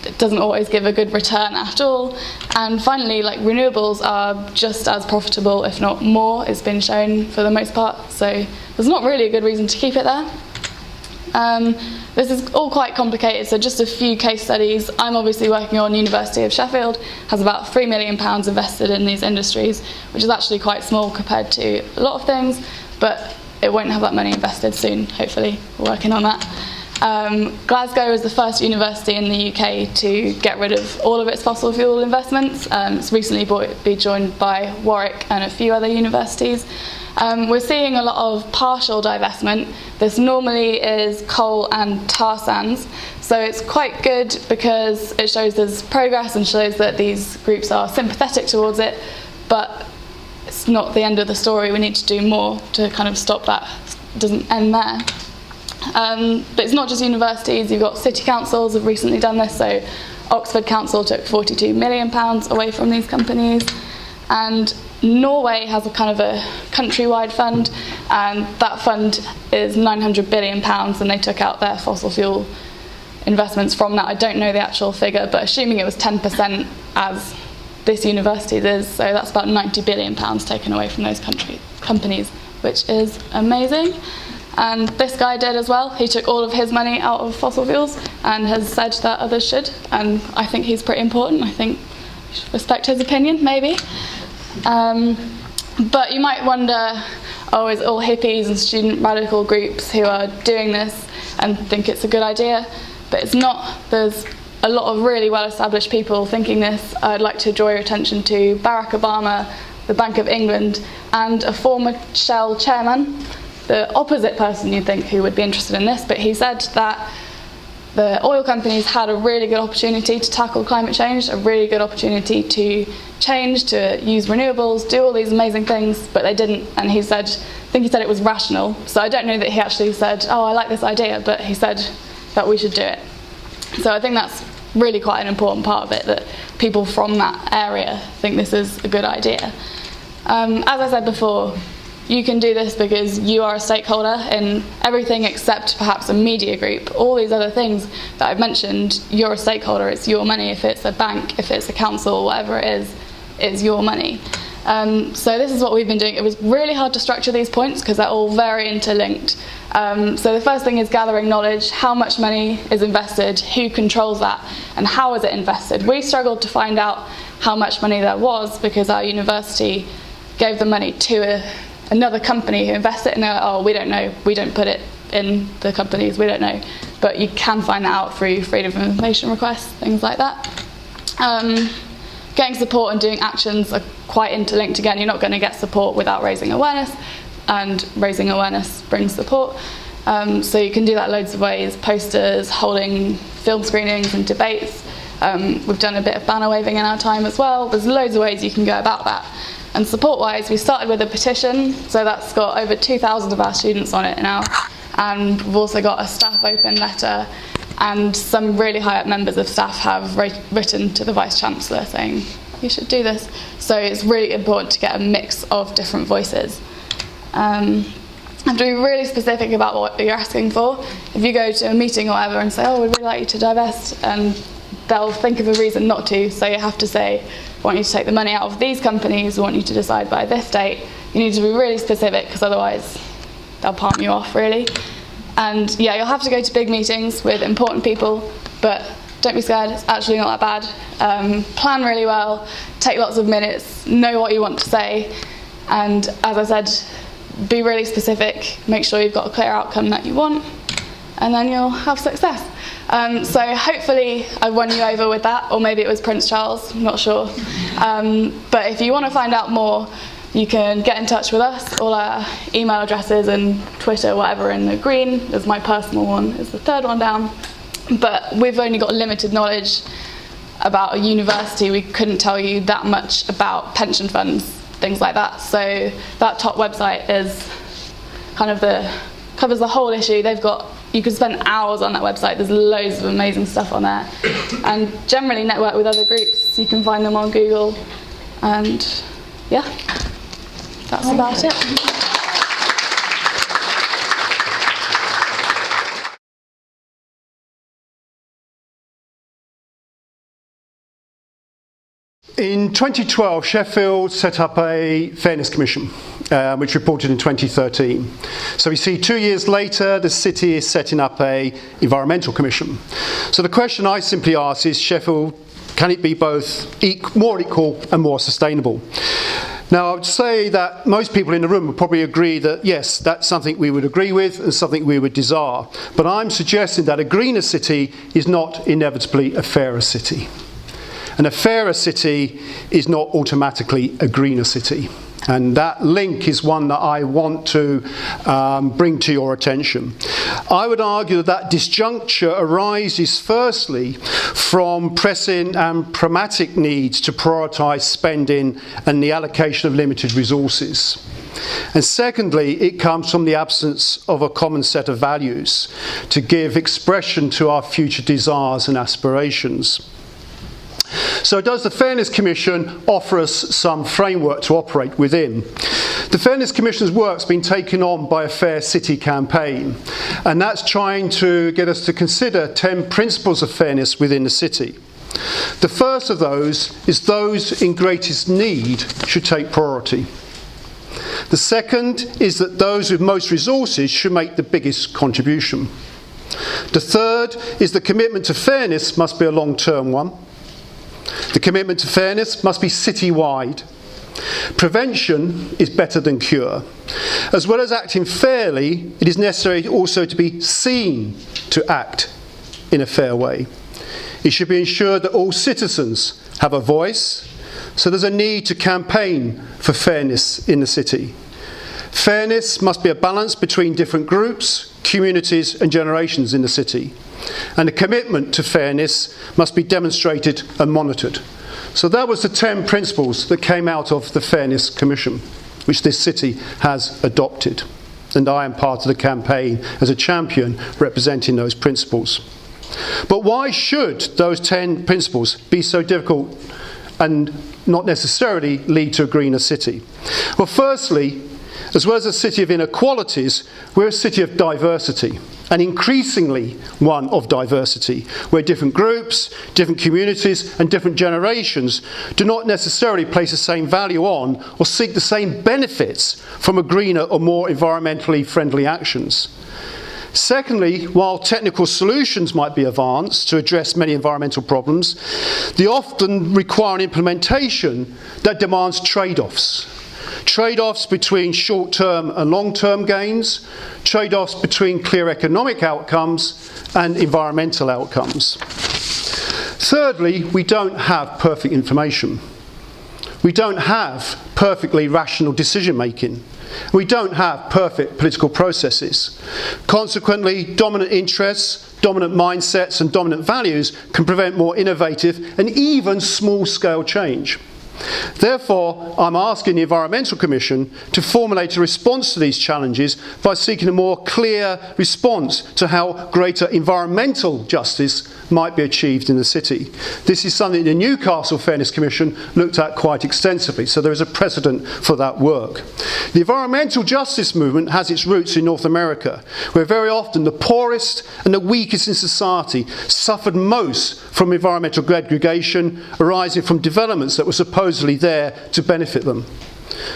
It doesn't always give a good return at all. And finally, like, renewables are just as profitable, if not more. It's been shown for the most part, so there's not really a good reason to keep it there. This is all quite complicated, so just a few case studies. I'm obviously working on University of Sheffield, has about £3 million invested in these industries, which is actually quite small compared to a lot of things, but it won't have that money invested soon, hopefully. We're working on that. Glasgow is the first university in the UK to get rid of all of its fossil fuel investments. It's recently been joined by Warwick and a few other universities. We're seeing a lot of partial divestment. This normally is coal and tar sands, so it's quite good because it shows there's progress and shows that these groups are sympathetic towards it, but it's not the end of the story. We need to do more to kind of stop that. It doesn't end there. But it's not just universities, you've got city councils have recently done this, so Oxford Council took £42 million away from these companies, and Norway has a kind of a countrywide fund, and that fund is £900 billion, and they took out their fossil fuel investments from that. I don't know the actual figure, but assuming it was 10% as this university is, so that's about £90 billion taken away from those companies, which is amazing. And this guy did as well. He took all of his money out of fossil fuels and has said that others should. And I think he's pretty important. I think you should respect his opinion, maybe. But you might wonder, oh, is it all hippies and student radical groups who are doing this and think it's a good idea? But it's not. There's a lot of really well-established people thinking this. I'd like to draw your attention to Barack Obama, the Bank of England, and a former Shell chairman, the opposite person you'd think who would be interested in this, but he said that the oil companies had a really good opportunity to tackle climate change, a really good opportunity to change, to use renewables, do all these amazing things, but they didn't. And he said, I think he said it was rational. So I don't know that he actually said, oh, I like this idea, but he said that we should do it. So I think that's really quite an important part of it, that people from that area think this is a good idea. As I said before, you can do this because you are a stakeholder in everything except perhaps a media group. All these other things that I've mentioned, you're a stakeholder, it's your money. If it's a bank, if it's a council, whatever it is, it's your money. So this is what we've been doing. It was really hard to structure these points because they're all very interlinked. So the first thing is gathering knowledge. How much money is invested? Who controls that? And how is it invested? We struggled to find out how much money there was because our university gave the money to another company who invests it, and they're like, oh, we don't know, we don't put it in the companies, we don't know. But you can find that out through freedom of information requests, things like that. Getting support and doing actions are quite interlinked. Again, you're not going to get support without raising awareness, and raising awareness brings support. So you can do that loads of ways: posters, holding film screenings and debates. We've done a bit of banner waving in our time as well. There's loads of ways you can go about that. And support-wise, we started with a petition, so that's got over 2,000 of our students on it now. And we've also got a staff open letter, and some really high-up members of staff have written to the Vice-Chancellor saying, you should do this. So it's really important to get a mix of different voices. And to be really specific about what you're asking for. If you go to a meeting or whatever and say, oh, we'd really like you to divest, and they'll think of a reason not to, so you have to say, I want you to take the money out of these companies, I want you to decide by this date. You need to be really specific because otherwise they'll palm you off, really. And yeah, you'll have to go to big meetings with important people, but don't be scared, it's actually not that bad. Plan really well, take lots of minutes, know what you want to say, and as I said, be really specific, make sure you've got a clear outcome that you want, and then you'll have success. So hopefully I won you over with that, or maybe it was Prince Charles, I'm not sure. But if you want to find out more, you can get in touch with us. All our email addresses and Twitter, whatever, in the green. There's my personal one, is the third one down. But we've only got limited knowledge about a university. We couldn't tell you that much about pension funds, things like that. So that top website is kind of covers the whole issue. You could spend hours on that website. There's loads of amazing stuff on there. And generally network with other groups. You can find them on Google. And yeah, that's about it. In 2012, Sheffield set up a Fairness Commission, which reported in 2013. So we see 2 years later, the city is setting up a Environmental Commission. So the question I simply ask is, Sheffield, can it be both more equal and more sustainable? Now, I would say that most people in the room would probably agree that, yes, that's something we would agree with and something we would desire. But I'm suggesting that a greener city is not inevitably a fairer city. And a fairer city is not automatically a greener city. And that link is one that I want to bring to your attention. I would argue that that disjuncture arises firstly from pressing and pragmatic needs to prioritise spending and the allocation of limited resources. And secondly, it comes from the absence of a common set of values to give expression to our future desires and aspirations. So does the Fairness Commission offer us some framework to operate within? The Fairness Commission's work's been taken on by a Fair City campaign, and that's trying to get us to consider 10 principles of fairness within the city. The first of those is those in greatest need should take priority. The second is that those with most resources should make the biggest contribution. The third is the commitment to fairness must be a long-term one. The commitment to fairness must be city-wide. Prevention is better than cure. As well as acting fairly, it is necessary also to be seen to act in a fair way. It should be ensured that all citizens have a voice, so there's a need to campaign for fairness in the city. Fairness must be a balance between different groups, communities and generations in the city. And a commitment to fairness must be demonstrated and monitored. So that was the 10 principles that came out of the Fairness Commission, which this city has adopted. And I am part of the campaign as a champion representing those principles. But why should those 10 principles be so difficult and not necessarily lead to a greener city? Well, firstly, as well as a city of inequalities, we're a city of diversity, and increasingly one of diversity, where different groups, different communities and different generations do not necessarily place the same value on or seek the same benefits from a greener or more environmentally friendly actions. Secondly, while technical solutions might be advanced to address many environmental problems, they often require an implementation that demands trade-offs. Trade-offs between short-term and long-term gains, trade-offs between clear economic outcomes and environmental outcomes. Thirdly, we don't have perfect information. We don't have perfectly rational decision-making. We don't have perfect political processes. Consequently, dominant interests, dominant mindsets and dominant values can prevent more innovative and even small-scale change. Therefore, I'm asking the Environmental Commission to formulate a response to these challenges by seeking a more clear response to how greater environmental justice might be achieved in the city. This is something the Newcastle Fairness Commission looked at quite extensively, so there is a precedent for that work. The environmental justice movement has its roots in North America, where very often the poorest and the weakest in society suffered most from environmental degradation arising from developments that were supposedly there to benefit them.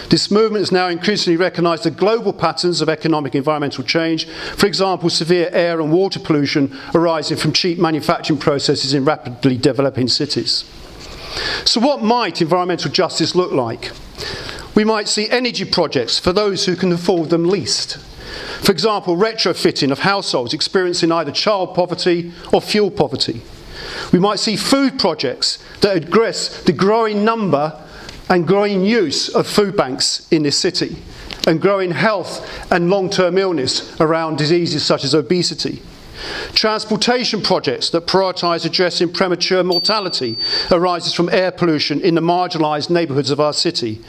This movement has now increasingly recognised the global patterns of economic environmental change, for example, severe air and water pollution arising from cheap manufacturing processes in rapidly developing cities. So what might environmental justice look like? We might see energy projects for those who can afford them least. For example, retrofitting of households experiencing either child poverty or fuel poverty. We might see food projects that address the growing number and growing use of food banks in this city, and growing health and long-term illness around diseases such as obesity. Transportation projects that prioritise addressing premature mortality arises from air pollution in the marginalised neighbourhoods of our city.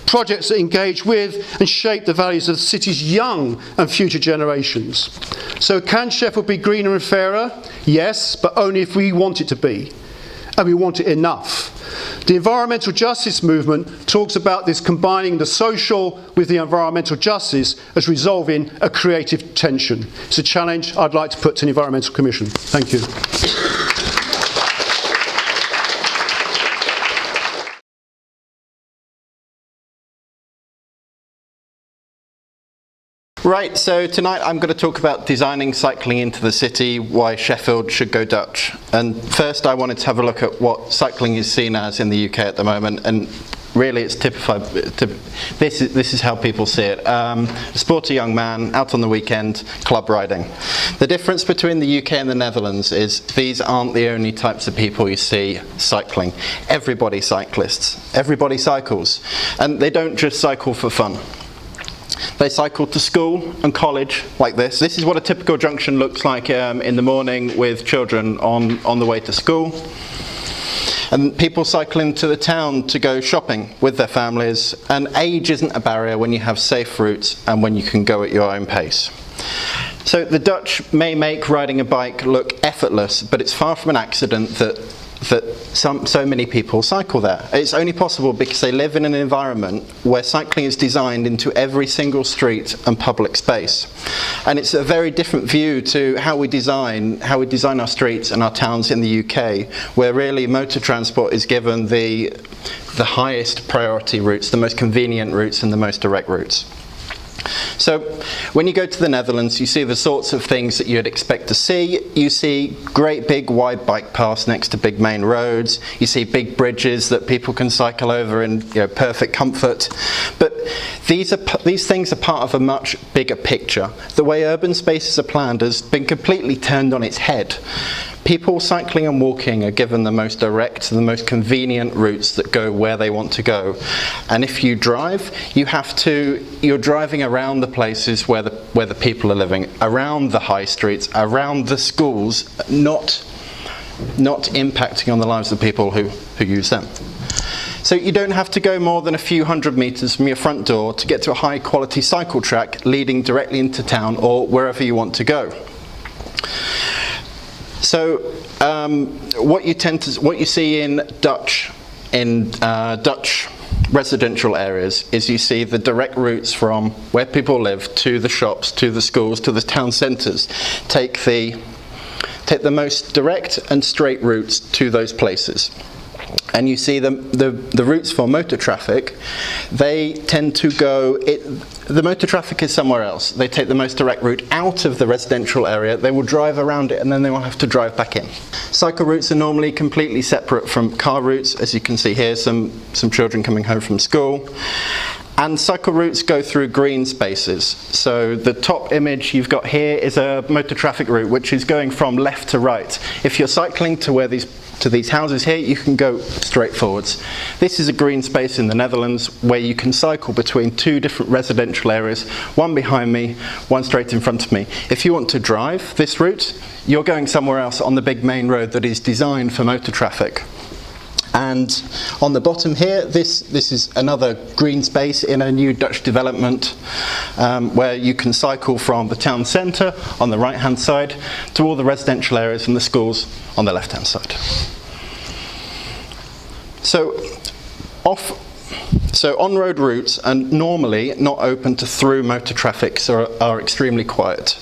Projects that engage with and shape the values of the city's young and future generations. So can Sheffield be greener and fairer? Yes, but only if we want it to be. And we want it enough. The environmental justice movement talks about this combining the social with the environmental justice as resolving a creative tension. It's a challenge I'd like to put to the Environmental Commission. Thank you. Right, so tonight I'm going to talk about designing cycling into the city, why Sheffield should go Dutch. And first I wanted to have a look at what cycling is seen as in the UK at the moment, and really it's typified, this is how people see it. A sporty young man, out on the weekend, club riding. The difference between the UK and the Netherlands is these aren't the only types of people you see cycling. Everybody cyclists, everybody cycles, and they don't just cycle for fun. They cycle to school and college like this. This is what a typical junction looks like in the morning with children on the way to school. And people cycle into the town to go shopping with their families. And age isn't a barrier when you have safe routes and when you can go at your own pace. So the Dutch may make riding a bike look effortless, but it's far from an accident that so many people cycle there. It's only possible because they live in an environment where cycling is designed into every single street and public space. And it's a very different view to how we design our streets and our towns in the UK, where really motor transport is given the highest priority routes, the most convenient routes and the most direct routes. So when you go to the Netherlands, you see the sorts of things that you'd expect to see. You see great big wide bike paths next to big main roads. You see big bridges that people can cycle over in perfect comfort. But these things are part of a much bigger picture. The way urban spaces are planned has been completely turned on its head. People cycling and walking are given the most direct, the most convenient routes that go where they want to go. And if you drive, you're driving around the places where the people are living, around the high streets, around the schools, not impacting on the lives of people who use them. So you don't have to go more than a few hundred metres from your front door to get to a high quality cycle track leading directly into town or wherever you want to go. So what you see in Dutch residential areas is you see the direct routes from where people live to the shops, to the schools, to the town centres. Take the most direct and straight routes to those places. And you see the routes for motor traffic, they tend to go, the motor traffic is somewhere else. They take the most direct route out of the residential area, they will drive around it and then they will have to drive back in. Cycle routes are normally completely separate from car routes, as you can see here, some children coming home from school. And cycle routes go through green spaces. So the top image you've got here is a motor traffic route which is going from left to right. If you're cycling to these houses here, you can go straight forwards. This is a green space in the Netherlands where you can cycle between two different residential areas, one behind me, one straight in front of me. If you want to drive this route, you're going somewhere else on the big main road that is designed for motor traffic. And on the bottom here, this is another green space in a new Dutch development where you can cycle from the town centre on the right hand side to all the residential areas and the schools on the left hand side. So on-road routes are normally not open to through motor traffic, so are extremely quiet.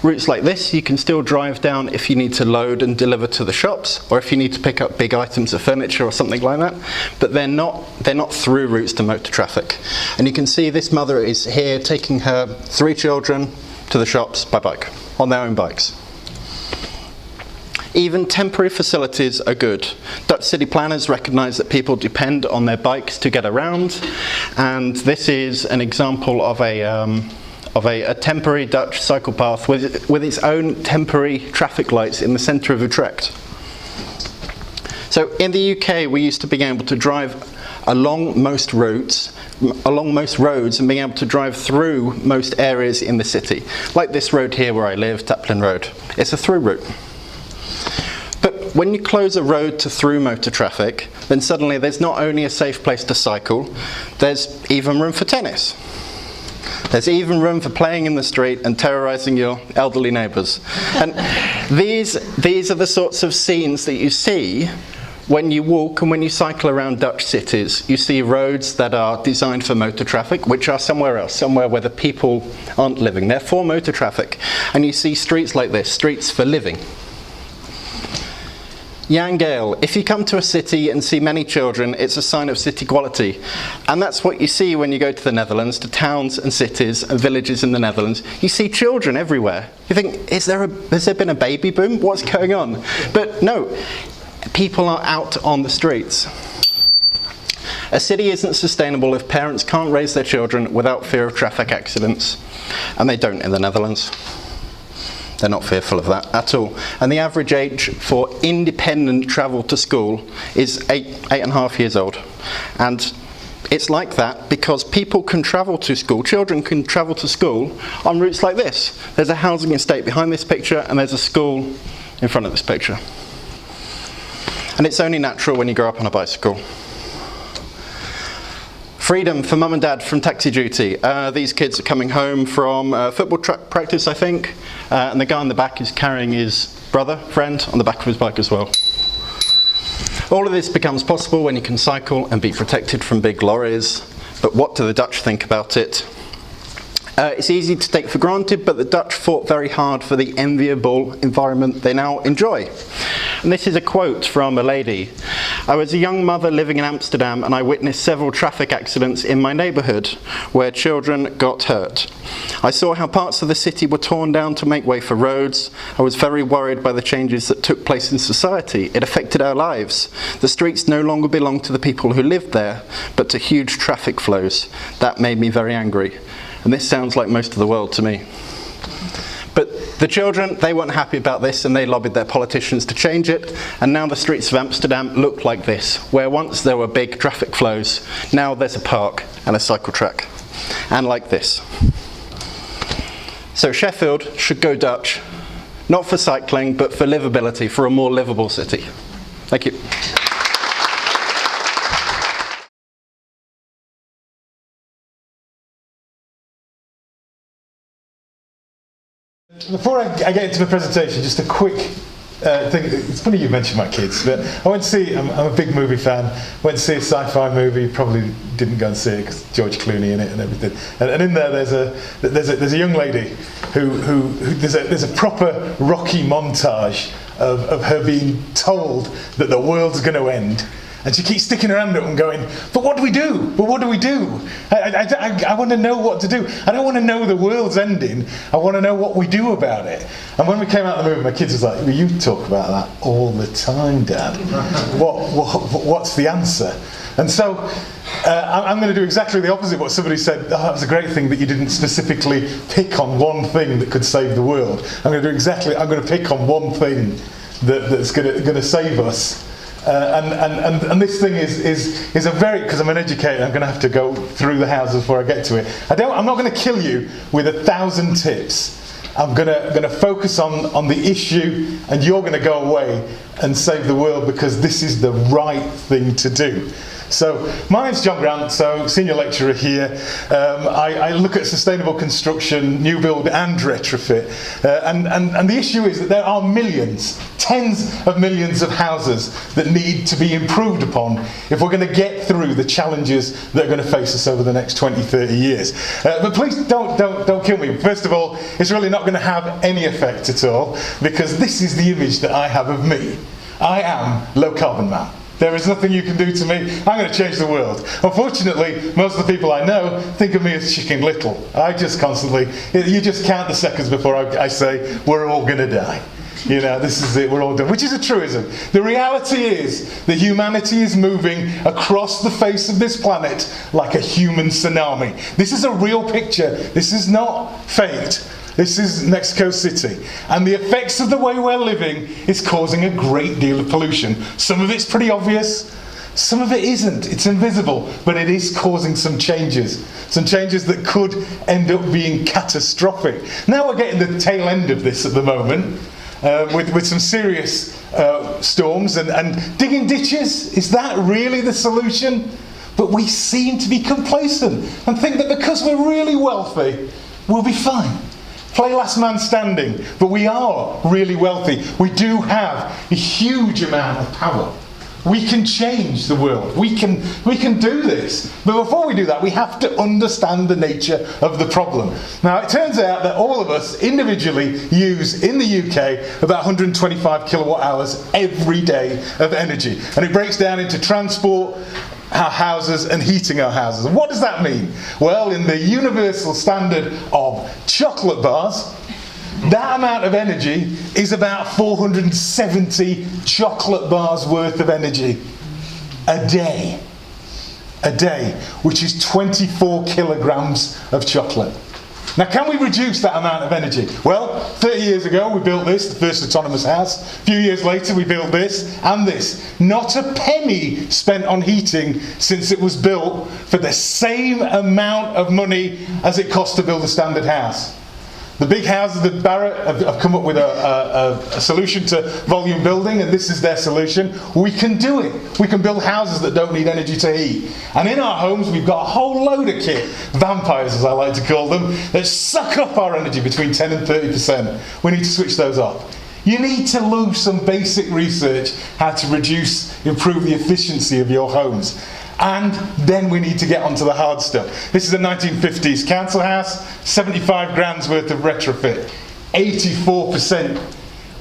Routes like this you can still drive down if you need to load and deliver to the shops, or if you need to pick up big items of furniture or something like that, but they're not through routes to motor traffic. And you can see this mother is here taking her 3 children to the shops by bike, on their own bikes. Even temporary facilities are good. Dutch city planners recognise that people depend on their bikes to get around, and this is an example of a temporary Dutch cycle path with its own temporary traffic lights in the centre of Utrecht. So in the UK, we used to be able to drive along most roads and being able to drive through most areas in the city. Like this road here where I live, Taplin Road. It's a through route. But when you close a road to through motor traffic, then suddenly there's not only a safe place to cycle, there's even room for tennis. There's even room for playing in the street and terrorising your elderly neighbours. And these are the sorts of scenes that you see when you walk and when you cycle around Dutch cities. You see roads that are designed for motor traffic, which are somewhere else, somewhere where the people aren't living. They're for motor traffic. And you see streets like this, streets for living. Jan Gale, if you come to a city and see many children, it's a sign of city quality. And that's what you see when you go to the Netherlands, to towns and cities and villages in the Netherlands. You see children everywhere. You think, has there been a baby boom? What's going on? But no, people are out on the streets. A city isn't sustainable if parents can't raise their children without fear of traffic accidents. And they don't in the Netherlands. They're not fearful of that at all. And the average age for independent travel to school is 8.5 years old. And it's like that because people can travel to school, children can travel to school on routes like this. There's a housing estate behind this picture and there's a school in front of this picture. And it's only natural when you grow up on a bicycle. Freedom for mum and dad from taxi duty. These kids are coming home from football practice, I think, and the guy in the back is carrying his friend on the back of his bike as well. All of this becomes possible when you can cycle and be protected from big lorries. But what do the Dutch think about it? It's easy to take for granted, but the Dutch fought very hard for the enviable environment they now enjoy. And this is a quote from a lady, I was a young mother living in Amsterdam, and I witnessed several traffic accidents in my neighbourhood where children got hurt. I saw how parts of the city were torn down to make way for roads. I was very worried by the changes that took place in society. It affected our lives. The streets no longer belonged to the people who lived there, but to huge traffic flows. That made me very angry. And this sounds like most of the world to me. But the children, they weren't happy about this, and they lobbied their politicians to change it, and now the streets of Amsterdam look like this, where once there were big traffic flows, now there's a park and a cycle track, and like this. So Sheffield should go Dutch, not for cycling, but for livability, for a more livable city. Thank you. Before I get into the presentation, just a quick thing. It's funny you mentioned my kids, but I went to see, I'm a big movie fan, went to see a sci-fi movie, probably didn't go and see it because George Clooney in it and everything. And in there there's a young lady who there's a proper Rocky montage of her being told that the world's going to end. And she keeps sticking her hand up and going, but what do we do? But what do we do? I want to know what to do. I don't want to know the world's ending. I want to know what we do about it. And when we came out of the movie, my kids was like, well, you talk about that all the time, Dad. What's the answer? And so I'm going to do exactly the opposite of what somebody said. Oh, that was a great thing that you didn't specifically pick on one thing that could save the world. I'm going to pick on one thing that's going to save us. And this thing is a very, because I'm an educator, I'm going to have to go through the houses before I get to it. I'm not going to kill you with 1,000 tips. I'm going to focus on the issue, and you're going to go away and save the world because this is the right thing to do. So my name's John Grant, so senior lecturer here. I look at sustainable construction, new build and retrofit. And the issue is that there are millions, tens of millions of houses that need to be improved upon if we're going to get through the challenges that are going to face us over the next 20, 30 years. But please don't kill me. First of all, it's really not going to have any effect at all because this is the image that I have of me. I am low carbon man. There is nothing you can do to me. I'm going to change the world. Unfortunately, most of the people I know think of me as Chicken Little. I just constantly, you just count the seconds before I say, we're all going to die. You know, this is it, we're all done, which is a truism. The reality is that humanity is moving across the face of this planet like a human tsunami. This is a real picture. This is not faked. This is Mexico City. And the effects of the way we're living is causing a great deal of pollution. Some of it's pretty obvious. Some of it isn't. It's invisible. But it is causing some changes. Some changes that could end up being catastrophic. Now we're getting the tail end of this at the moment. With some serious storms and digging ditches. Is that really the solution? But we seem to be complacent and think that because we're really wealthy, we'll be fine. Play last man standing, but we are really wealthy. We do have a huge amount of power. We can change the world. We can do this. But before we do that, we have to understand the nature of the problem. Now, it turns out that all of us individually use, in the UK, about 125 kilowatt hours every day of energy. And it breaks down into transport, our houses and heating our houses. And what does that mean? Well, in the universal standard of chocolate bars, that amount of energy is about 470 chocolate bars worth of energy a day. A day, which is 24 kilograms of chocolate. Now, can we reduce that amount of energy? Well, 30 years ago we built this, the first autonomous house. A few years later we built this and this. Not a penny spent on heating since it was built for the same amount of money as it cost to build a standard house. The big houses that Barrett have come up with a solution to volume building, and this is their solution. We can do it. We can build houses that don't need energy to heat. And in our homes, we've got a whole load of kit, vampires as I like to call them, that suck up our energy between 10 and 30%. We need to switch those off. You need to do some basic research how to improve the efficiency of your homes. And then we need to get onto the hard stuff. This is a 1950s council house, 75 grand's worth of retrofit, 84%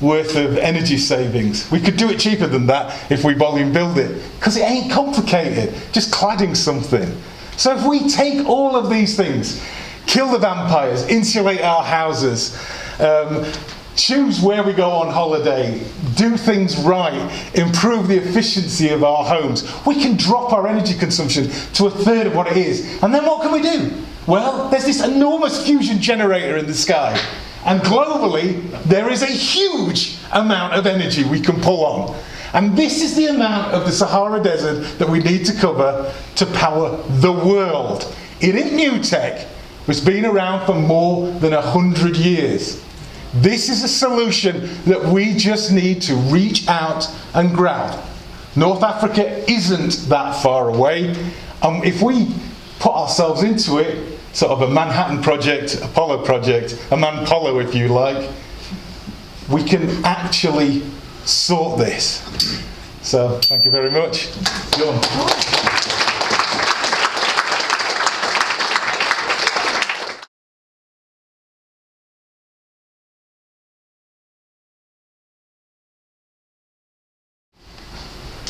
worth of energy savings. We could do it cheaper than that if we volume build it, because it ain't complicated, just cladding something. So if we take all of these things, kill the vampires, insulate our houses, choose where we go on holiday, do things right, improve the efficiency of our homes, we can drop our energy consumption to 1/3 of what it is. And then what can we do? Well, there's this enormous fusion generator in the sky. And globally, there is a huge amount of energy we can pull on. And this is the amount of the Sahara Desert that we need to cover to power the world. It isn't new tech. It's been around for more than 100 years. This is a solution that we just need to reach out and grab. North Africa isn't that far away. If we put ourselves into it, sort of a Manhattan project, Apollo project, a Manpolo if you like, we can actually sort this. So, thank you very much. John.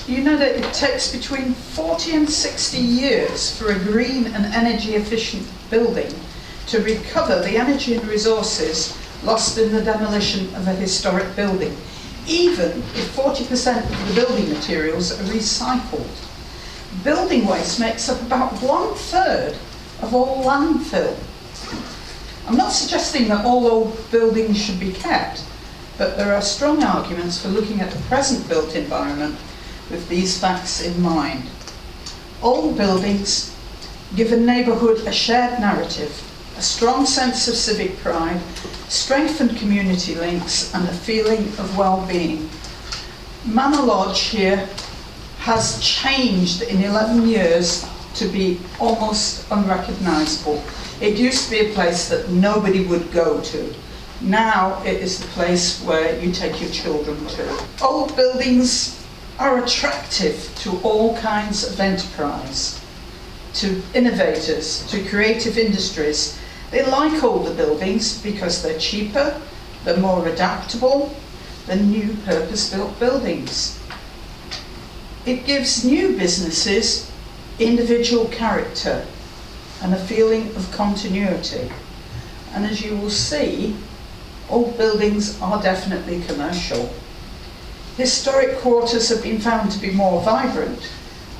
You know that it takes between 40 and 60 years for a green and energy efficient building to recover the energy and resources lost in the demolition of a historic building, even if 40% of the building materials are recycled. Building waste makes up about 1/3 of all landfill. I'm not suggesting that all old buildings should be kept, but there are strong arguments for looking at the present built environment with these facts in mind. Old buildings give a neighbourhood a shared narrative, a strong sense of civic pride, strengthened community links and a feeling of well-being. Manor Lodge here has changed in 11 years to be almost unrecognisable. It used to be a place that nobody would go to. Now it is the place where you take your children to. Old buildings are attractive to all kinds of enterprise, to innovators, to creative industries. They like older buildings because they're cheaper, they're more adaptable than new purpose-built buildings. It gives new businesses individual character and a feeling of continuity. And as you will see, old buildings are definitely commercial. Historic quarters have been found to be more vibrant.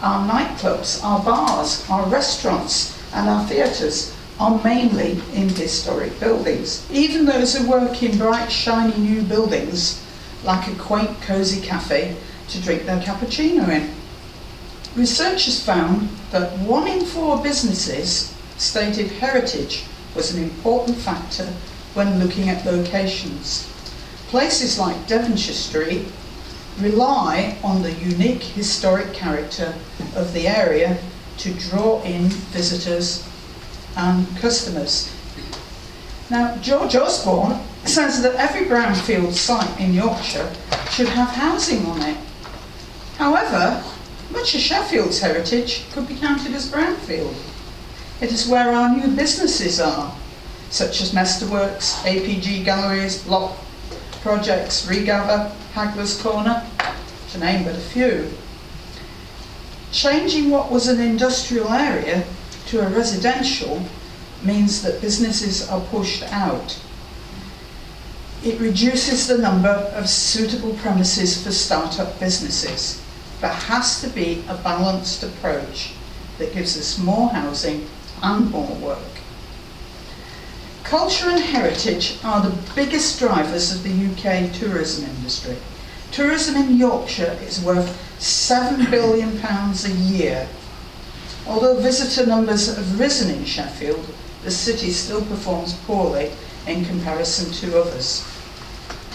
Our nightclubs, our bars, our restaurants and our theatres are mainly in historic buildings. Even those who work in bright, shiny new buildings like a quaint, cosy cafe to drink their cappuccino in. Researchers found that 1 in 4 businesses stated heritage was an important factor when looking at locations. Places like Devonshire Street rely on the unique historic character of the area to draw in visitors and customers. Now, George Osborne says that every brownfield site in Yorkshire should have housing on it. However, much of Sheffield's heritage could be counted as brownfield. It is where our new businesses are, such as Mesterworks, APG Galleries, Block Projects, Regather, Hagler's Corner, to name but a few. Changing what was an industrial area to a residential means that businesses are pushed out. It reduces the number of suitable premises for start-up businesses. There has to be a balanced approach that gives us more housing and more work. Culture and heritage are the biggest drivers of the UK tourism industry. Tourism in Yorkshire is worth £7 billion a year. Although visitor numbers have risen in Sheffield, the city still performs poorly in comparison to others.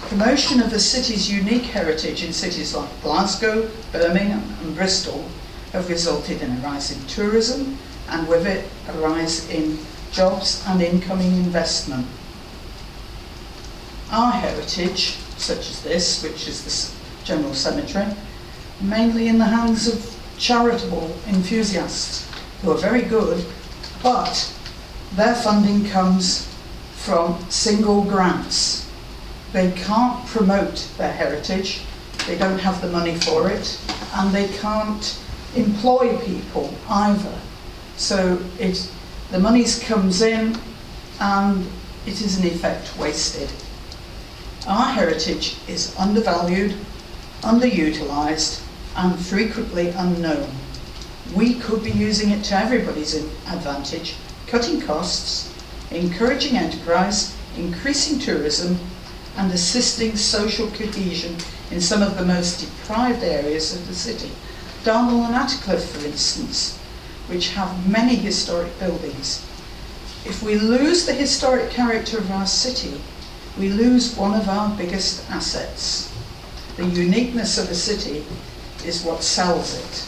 Promotion of the city's unique heritage in cities like Glasgow, Birmingham and Bristol have resulted in a rise in tourism and with it a rise in jobs and incoming investment. Our heritage, such as this, which is the General Cemetery, mainly in the hands of charitable enthusiasts who are very good, but their funding comes from single grants. they can't promote their heritage, they don't have the money for it, and they can't employ people either. So the money comes in and it is in effect wasted. Our heritage is undervalued, underutilised, and frequently unknown. We could be using it to everybody's advantage, cutting costs, encouraging enterprise, increasing tourism, and assisting social cohesion in some of the most deprived areas of the city. Darnall and Attercliffe, for instance, which have many historic buildings. If we lose the historic character of our city, we lose one of our biggest assets. The uniqueness of a city is what sells it.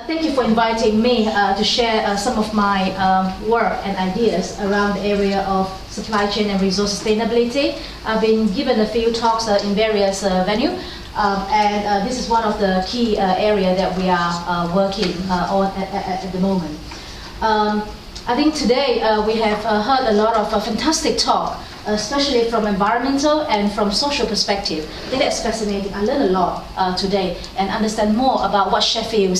Thank you for inviting me to share some of my work and ideas around the area of supply chain and resource sustainability. I've been given a few talks in various venues, and this is one of the key areas that we are working on at the moment. I think today we have heard a lot of fantastic talk, especially from environmental and from social perspective. I think that's fascinating. I learned a lot today and understand more about what Sheffield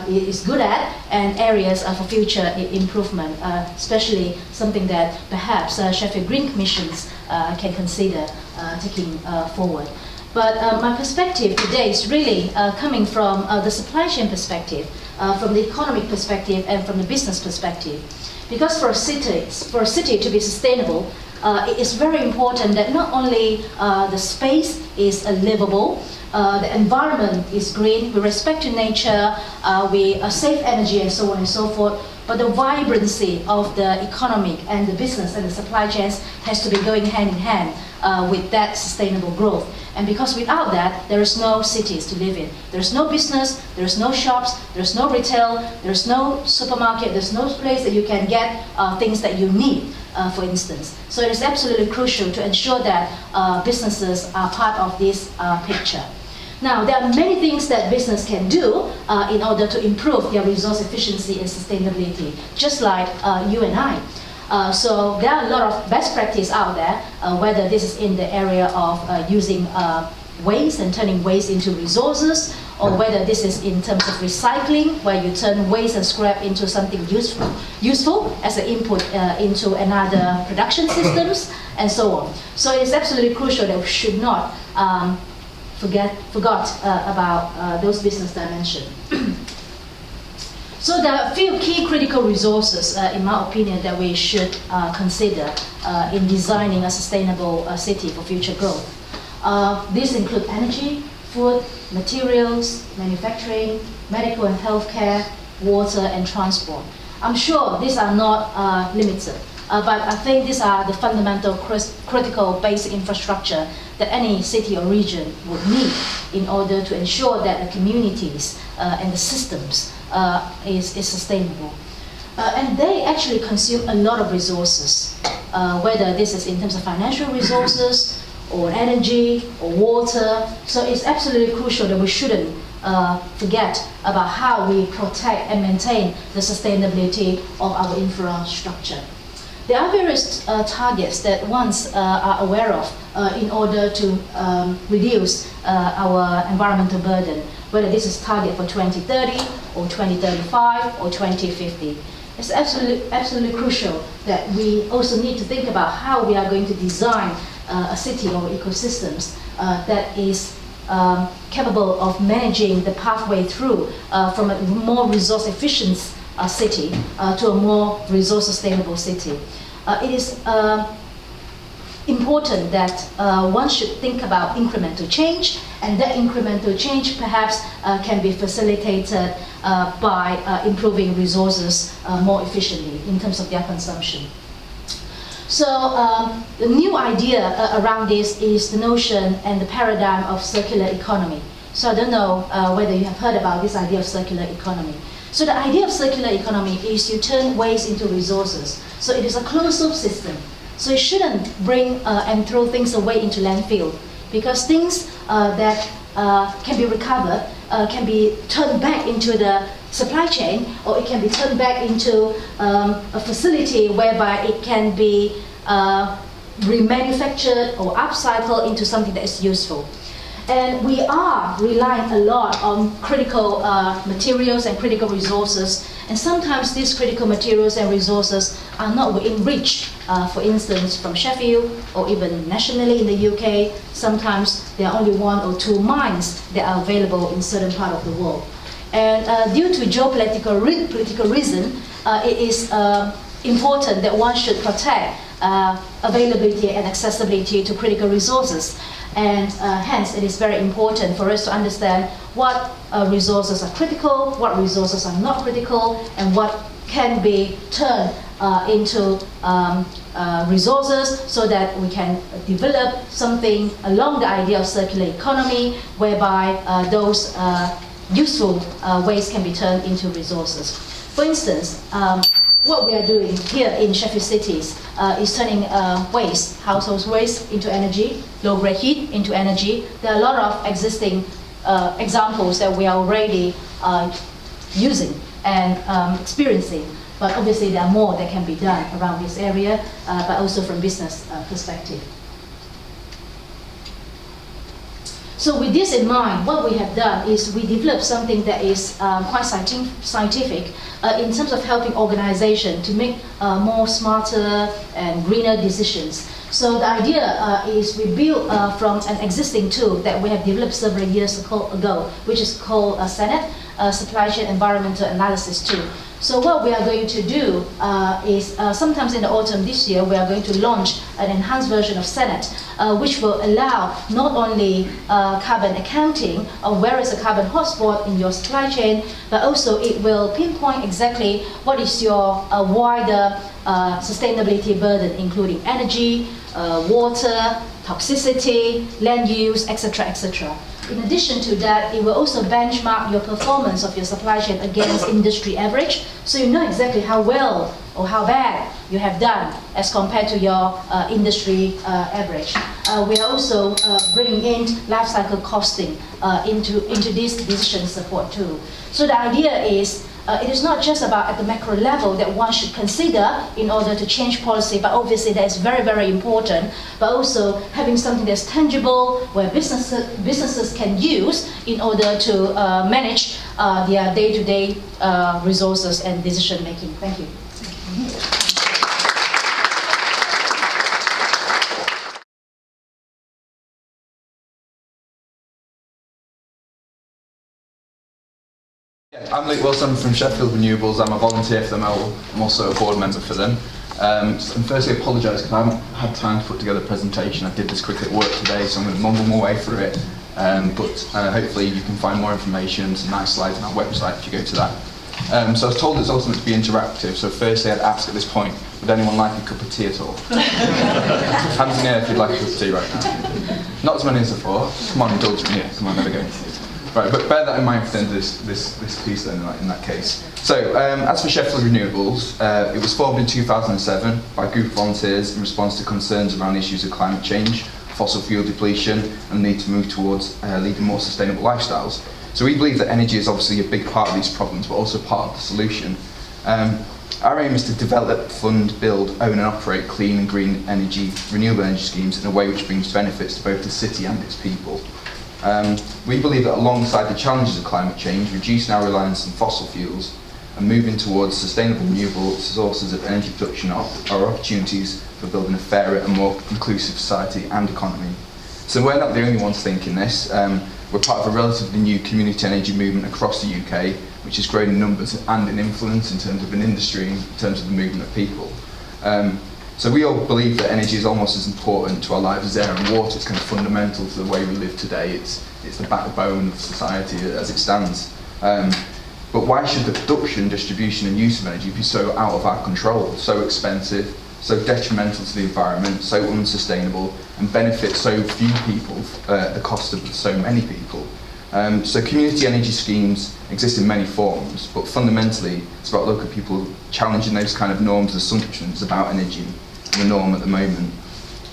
is good at and areas for future improvement, especially something that perhaps Sheffield Green Commissions can consider taking forward. But my perspective today is really coming from the supply chain perspective, from the economic perspective, and from the business perspective. Because for a city to be sustainable, it is very important that not only the space is livable, the environment is green, we respect to nature, we save energy and so on and so forth, but the vibrancy of the economic and the business and the supply chains has to be going hand in hand with that sustainable growth. And because without that, there is no cities to live in. There's no business, there's no shops, there's no retail, there's no supermarket, there's no place that you can get things that you need, for instance. So it is absolutely crucial to ensure that businesses are part of this picture. Now, there are many things that business can do in order to improve their resource efficiency and sustainability, just like you and I. So there are a lot of best practice out there, whether this is in the area of using waste and turning waste into resources, or whether this is in terms of recycling, where you turn waste and scrap into something useful as an input into another production systems, and so on. So it is absolutely crucial that we should not forgot about those business dimensions. So there are a few key critical resources, in my opinion, that we should consider in designing a sustainable city for future growth. These include energy, food, materials, manufacturing, medical and healthcare, water and transport. I'm sure these are not limited, but I think these are the fundamental critical basic infrastructure that any city or region would need in order to ensure that the communities and the systems is sustainable. And they actually consume a lot of resources, whether this is in terms of financial resources, or energy, or water. So it's absolutely crucial that we shouldn't forget about how we protect and maintain the sustainability of our infrastructure. There are various targets that ones are aware of in order to reduce our environmental burden, whether this is target for 2030 or 2035 or 2050. It's absolutely crucial that we also need to think about how we are going to design a city or ecosystems that is capable of managing the pathway through from a more resource efficient city to a more resource sustainable city. It is important that one should think about incremental change, and that incremental change perhaps can be facilitated by improving resources more efficiently in terms of their consumption. So the new idea around this is the notion and the paradigm of circular economy. So I don't know whether you have heard about this idea of circular economy. So the idea of circular economy is you turn waste into resources. So it is a closed-loop system. So you shouldn't bring and throw things away into landfill. because things that can be recovered can be turned back into the supply chain, or it can be turned back into a facility whereby it can be remanufactured or upcycled into something that is useful. And we are relying a lot on critical materials and critical resources, and sometimes these critical materials and resources are not within reach. For instance, from Sheffield or even nationally in the UK, sometimes there are only 1 or 2 mines that are available in certain part of the world. And due to geopolitical political reason, it is important that one should protect availability and accessibility to critical resources. And hence, it is very important for us to understand what resources are critical, what resources are not critical, and what can be turned into resources, so that we can develop something along the idea of circular economy, whereby those useful waste can be turned into resources. For instance, what we are doing here in Sheffield cities is turning waste, household waste, into energy, low-grade heat into energy. There are a lot of existing examples that we are already using and experiencing, but obviously there are more that can be done around this area, but also from business perspective. So with this in mind, what we have done is we developed something that is quite scientific in terms of helping organization to make more smarter and greener decisions. So the idea is we built from an existing tool that we have developed several years ago, which is called SENET, Supply Chain Environmental Analysis Tool. So what we are going to do is sometimes in the autumn this year, we are going to launch an enhanced version of SENET, which will allow not only carbon accounting of where is a carbon hotspot in your supply chain, but also it will pinpoint exactly what is your wider sustainability burden, including energy, water, toxicity, land use, etc., etc. In addition to that, it will also benchmark your performance of your supply chain against industry average, so you know exactly how well or how bad you have done as compared to your industry average. We are also bringing in life cycle costing into this decision support tool. So the idea is it is not just about at the macro level that one should consider in order to change policy, but obviously that is very, very important, but also having something that's tangible where businesses can use in order to manage their day-to-day resources and decision making. Thank you. I'm Luke Wilson from Sheffield Renewables. I'm a volunteer for them. I'm also a board member for them. And firstly, I apologise because I haven't had time to put together a presentation. I did this quickly at work today, so I'm going to mumble my way through it. But hopefully you can find more information, some nice slides on our website if you go to that. So I was told it's ultimately to be interactive, so firstly I'd ask at this point, would anyone like a cup of tea at all? Hands in the air if you'd like a cup of tea right now. Not as many as I thought. Come on, indulge me here. Come on, never go. Right, but bear that in mind for this piece then, in that case. So, as for Sheffield Renewables, it was formed in 2007 by a group of volunteers in response to concerns around issues of climate change, fossil fuel depletion, and the need to move towards leading more sustainable lifestyles. So we believe that energy is obviously a big part of these problems, but also part of the solution. Our aim is to develop, fund, build, own and operate clean and green energy, renewable energy schemes in a way which brings benefits to both the city and its people. We believe that alongside the challenges of climate change, reducing our reliance on fossil fuels and moving towards sustainable renewable sources of energy production are opportunities for building a fairer and more inclusive society and economy. So we're not the only ones thinking this. We're part of a relatively new community energy movement across the UK, which has grown in numbers and in influence in terms of an industry, in terms of the movement of people. So we all believe that energy is almost as important to our lives as air and water. It's kind of fundamental to the way we live today. It's the backbone of society as it stands. But why should the production, distribution and use of energy be so out of our control, so expensive, so detrimental to the environment, so unsustainable, and benefit so few people at the cost of so many people? So community energy schemes exist in many forms, but fundamentally it's about local people challenging those kind of norms and assumptions about energy, the norm at the moment.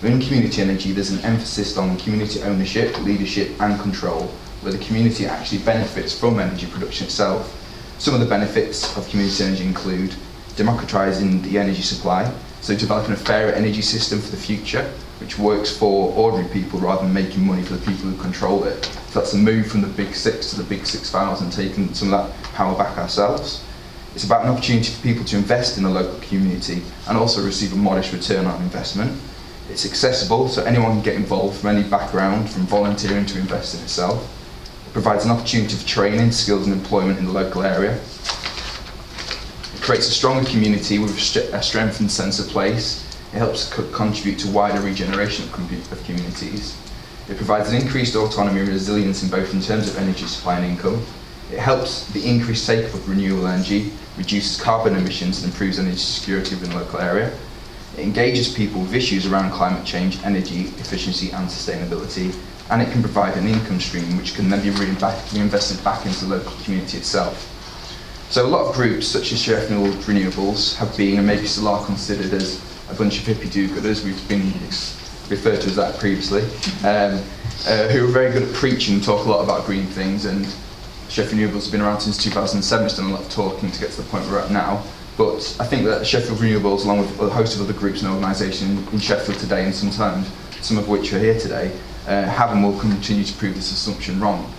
In community energy, there's an emphasis on community ownership, leadership and control, where the community actually benefits from energy production itself. Some of the benefits of community energy include democratising the energy supply, so developing a fairer energy system for the future, which works for ordinary people rather than making money for the people who control it. So that's a move from the big six to the big 6,000, taking some of that power back ourselves. It's about an opportunity for people to invest in the local community and also receive a modest return on investment. It's accessible, so anyone can get involved from any background, from volunteering to investing itself. It provides an opportunity for training, skills and employment in the local area. It creates a stronger community with a strengthened sense of place. It helps contribute to wider regeneration of communities. It provides an increased autonomy and resilience in terms of energy supply and income. It helps the increased take-up of renewable energy, reduces carbon emissions and improves energy security within the local area. It engages people with issues around climate change, energy efficiency and sustainability, and it can provide an income stream which can then be reinvested back into the local community itself. So a lot of groups such as Sheffield Renewables have been and maybe still are considered as a bunch of hippie do-gooders. We've been referred to as that previously, who are very good at preaching and talk a lot about green things, and Sheffield Renewables has been around since 2007. It's done a lot of talking to get to the point we're at now. But I think that Sheffield Renewables, along with a host of other groups and organisations in Sheffield today, and sometimes some of which are here today, have and will continue to prove this assumption wrong.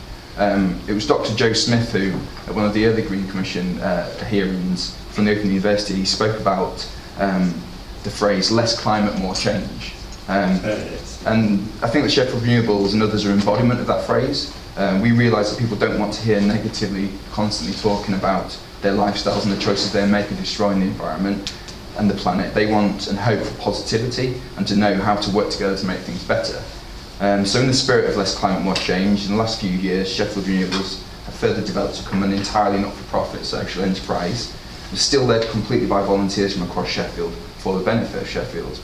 It was Dr. Joe Smith who, at one of the early Green Commission hearings from the Open University, he spoke about the phrase "less climate, more change." And I think that Sheffield Renewables and others are embodiment of that phrase. We realise that people don't want to hear negatively, constantly talking about their lifestyles and the choices they make are destroying the environment and the planet. They want and hope for positivity and to know how to work together to make things better. So in the spirit of less climate, more change, in the last few years, Sheffield Renewables have further developed to become an entirely not-for-profit social enterprise. It's still led completely by volunteers from across Sheffield for the benefit of Sheffield.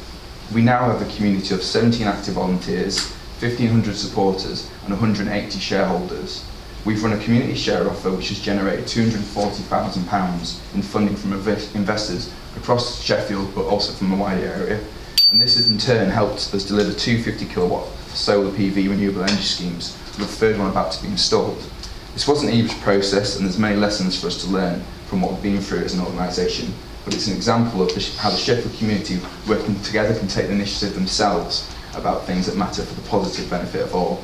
We now have a community of 17 active volunteers, 1,500 supporters and 180 shareholders. We've run a community share offer which has generated £240,000 in funding from investors across Sheffield but also from the wider area. And this has in turn helped us deliver 2 50 kilowatt solar PV renewable energy schemes, with a third one about to be installed. This wasn't an easy process and there's many lessons for us to learn from what we've been through as an organisation, but it's an example of how the Sheffield community working together can take the initiative themselves about things that matter for the positive benefit of all.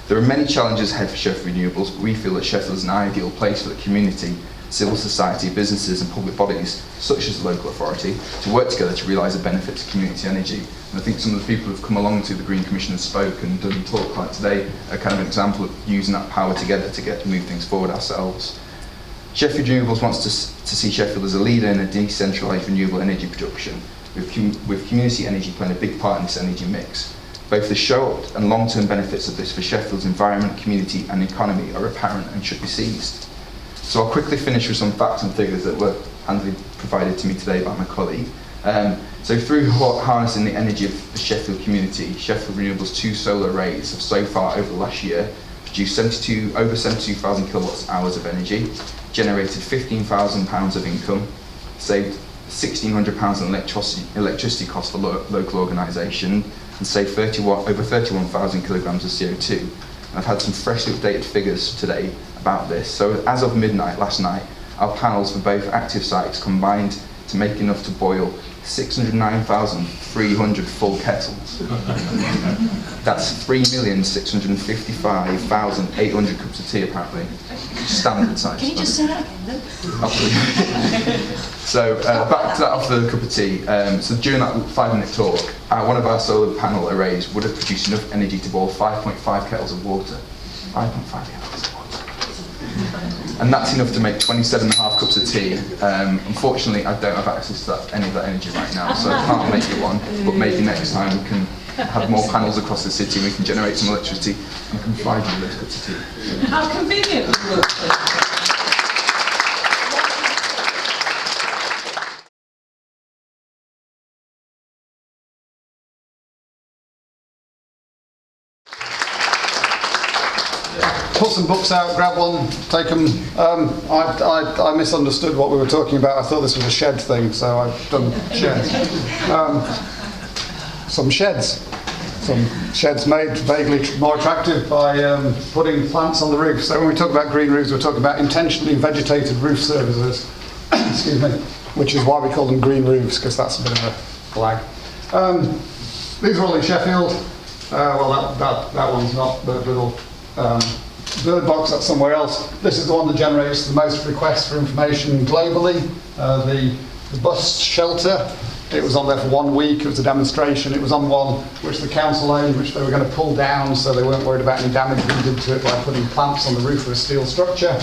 There are many challenges ahead for Sheffield Renewables, but we feel that Sheffield is an ideal place for the community, civil society, businesses and public bodies, such as the local authority, to work together to realise the benefits of community energy. And I think some of the people who have come along to the Green Commission and spoke and done talk like today are kind of an example of using that power together to move things forward ourselves. Sheffield Renewables wants to see Sheffield as a leader in a decentralised renewable energy production, with community energy playing a big part in this energy mix. Both the short and long-term benefits of this for Sheffield's environment, community and economy are apparent and should be seized. So I'll quickly finish with some facts and figures that were handily provided to me today by my colleague. So through harnessing the energy of the Sheffield community, Sheffield Renewables' 2 solar arrays have so far over the last year produced over 72,000 kilowatt hours of energy, generated £15,000 of income, saved £1,600 in electricity costs for local organisation, and saved over 31,000 kilograms of CO2. And I've had some freshly updated figures today about this. So as of midnight last night, our panels for both active sites combined to make enough to boil 609,300 full kettles. That's 3,655,800 cups of tea apparently. Standard size. Can you just say that again? So back to that after the cup of tea. So during that 5-minute talk, one of our solar panel arrays would have produced enough energy to boil 5.5 kettles of water. 5.5 kettles of water. And that's enough to make 27.5 cups of tea. Unfortunately, I don't have access to any of that energy right now, so I can't make you one, but maybe next time we can have more panels across the city and we can generate some electricity and can provide you with those cups of tea. How convenient. Pull some books out, grab one, take them. I misunderstood what we were talking about. I thought this was a shed thing, so I've done shed. some sheds. Some sheds made vaguely more attractive by putting plants on the roof. So when we talk about green roofs, we're talking about intentionally vegetated roof surfaces, excuse me, which is why we call them green roofs, because that's a bit of a flag. These are all in Sheffield. Well, that one's not, the little bird box, that's somewhere else. This is the one that generates the most requests for information globally. The bus shelter. It was on there for 1 week. It was a demonstration. It was on one which the council owned, which they were going to pull down, so they weren't worried about any damage being done to it by putting plants on the roof of a steel structure.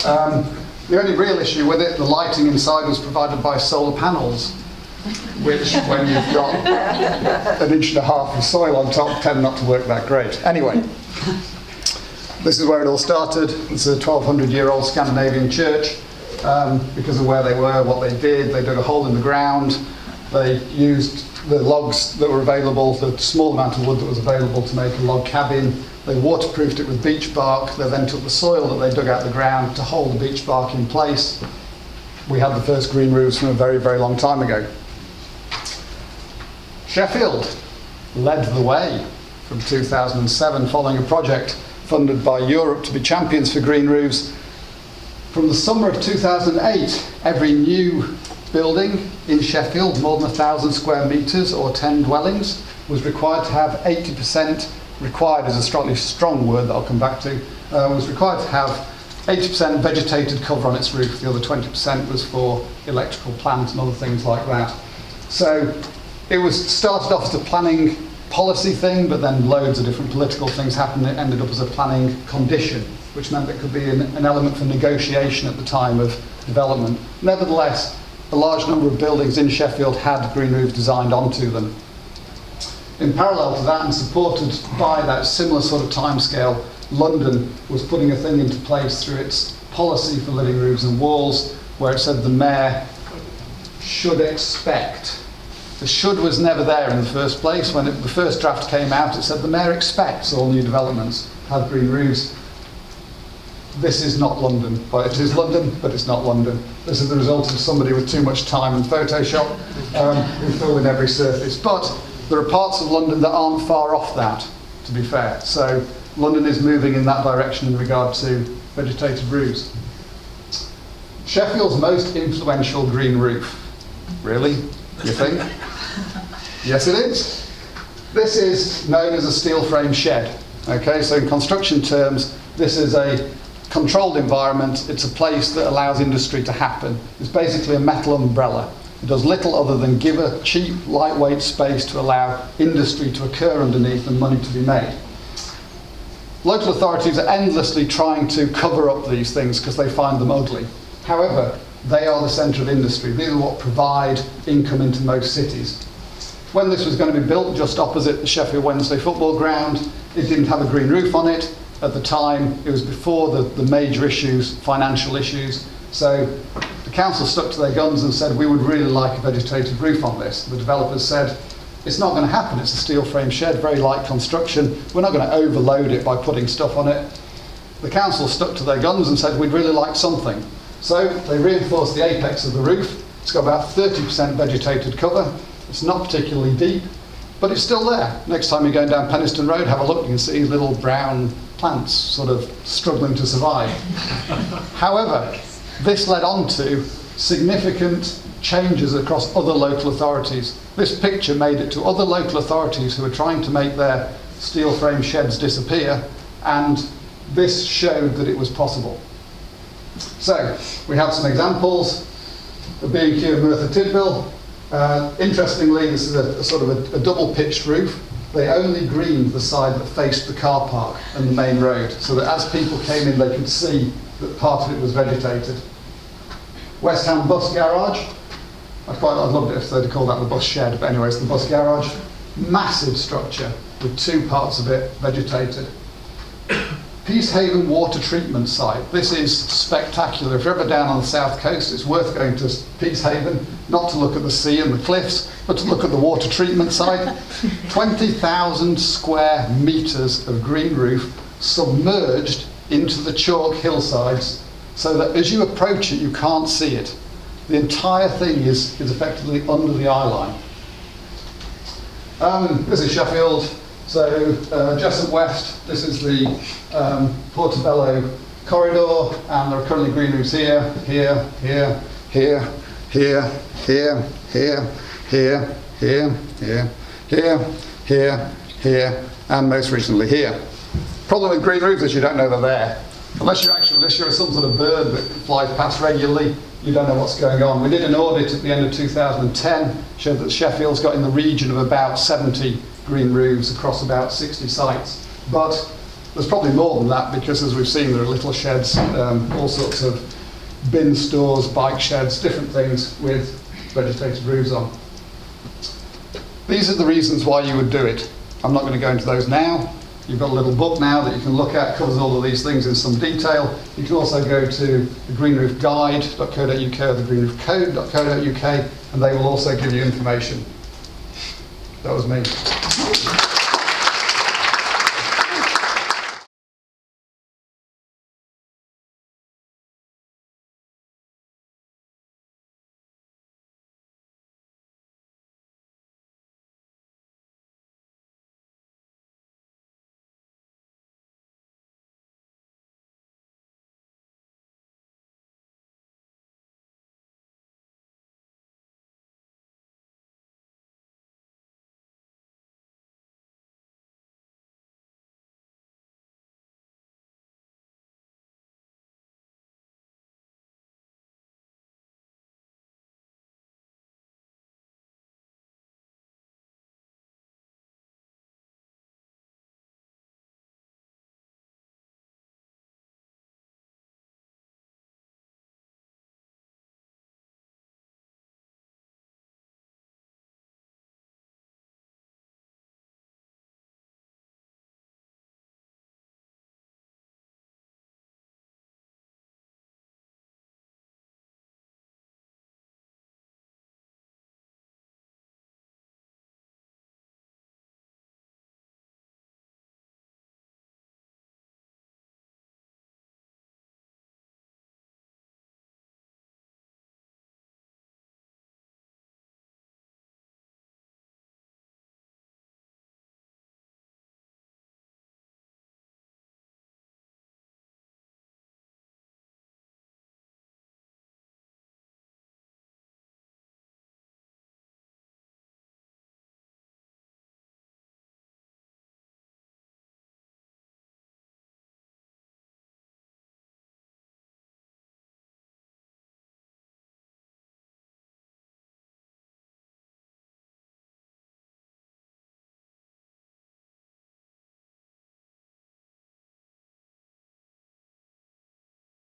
The only real issue with it, the lighting inside was provided by solar panels, which, when you've got 1.5 inches of soil on top, tend not to work that great. Anyway, this is where it all started. It's a 1,200-year-old Scandinavian church. Because of where they were, what they did, they dug a hole in the ground. They used the logs that were available, the small amount of wood that was available, to make a log cabin. They waterproofed it with beech bark. They then took the soil that they dug out of the ground to hold the beech bark in place. We had the first green roofs from a very, very long time ago. Sheffield led the way from 2007, following a project funded by Europe to be champions for green roofs. From the summer of 2008, every new building in Sheffield, more than 1,000 square metres or 10 dwellings, was required to have 80%, required is a strong word that I'll come back to, was required to have 80% vegetated cover on its roof. The other 20% was for electrical plant and other things like that. So it was started off as a planning policy thing, but then loads of different political things happened. It ended up as a planning condition, which meant there could be an element for negotiation at the time of development. Nevertheless, a large number of buildings in Sheffield had green roofs designed onto them. In parallel to that, and supported by that similar sort of timescale, London was putting a thing into place through its policy for living roofs and walls, where it said the mayor should expect. The should was never there in the first place. When the first draft came out, it said the mayor expects all new developments have green roofs. This is not London. Well, it is London, but it's not London. This is the result of somebody with too much time in Photoshop who filled in every surface. But there are parts of London that aren't far off that, to be fair. So London is moving in that direction in regard to vegetated roofs. Sheffield's most influential green roof. Really? You think? Yes, it is. This is known as a steel frame shed. Okay, so in construction terms, this is a controlled environment. It's a place that allows industry to happen. It's basically a metal umbrella. It does little other than give a cheap, lightweight space to allow industry to occur underneath and money to be made. Local authorities are endlessly trying to cover up these things because they find them ugly. However, they are the centre of industry. These are what provide income into most cities. When this was going to be built just opposite the Sheffield Wednesday football ground, it didn't have a green roof on it. At the time, it was before the major issues, financial issues. So the council stuck to their guns and said, we would really like a vegetated roof on this. The developers said, it's not going to happen. It's a steel frame shed, very light construction. We're not going to overload it by putting stuff on it. The council stuck to their guns and said, we'd really like something. So they reinforced the apex of the roof. It's got about 30% vegetated cover. It's not particularly deep, but it's still there. Next time you're going down Penistone Road, have a look, you can see little brown plants sort of struggling to survive. However, this led on to significant changes across other local authorities. This picture made it to other local authorities who were trying to make their steel frame sheds disappear, and this showed that it was possible. So, we have some examples. The B&Q of Merthyr Tydfil. Interestingly, this is a sort of a double pitched roof. They only greened the side that faced the car park and the main road, so that as people came in they could see that part of it was vegetated. West Ham Bus Garage. I'd loved it if they'd called that the bus shed, but anyway, it's the bus garage. Massive structure with two parts of it vegetated. Peacehaven water treatment site. This is spectacular. If you're ever down on the south coast, it's worth going to Peacehaven, not to look at the sea and the cliffs, but to look at the water treatment site. 20,000 square metres of green roof submerged into the chalk hillsides, so that as you approach it, you can't see it. The entire thing is effectively under the eye line. This is Sheffield. So just west, this is the Portobello corridor, and there are currently green roofs here, here, here, here, here, here, here, here, here, here, here, here, here, and most recently here. Problem with green roofs is you don't know they're there. Unless you're some sort of bird that flies past regularly, you don't know what's going on. We did an audit at the end of 2010, showed that Sheffield's got in the region of about 70 green roofs across about 60 sites. But there's probably more than that, because as we've seen, there are little sheds, all sorts of bin stores, bike sheds, different things with vegetated roofs on. These are the reasons why you would do it. I'm not going to go into those now. You've got a little book now that you can look at, covers all of these things in some detail. You can also go to the greenroofguide.co.uk or the greenroofcode.co.uk, and they will also give you information. That was me.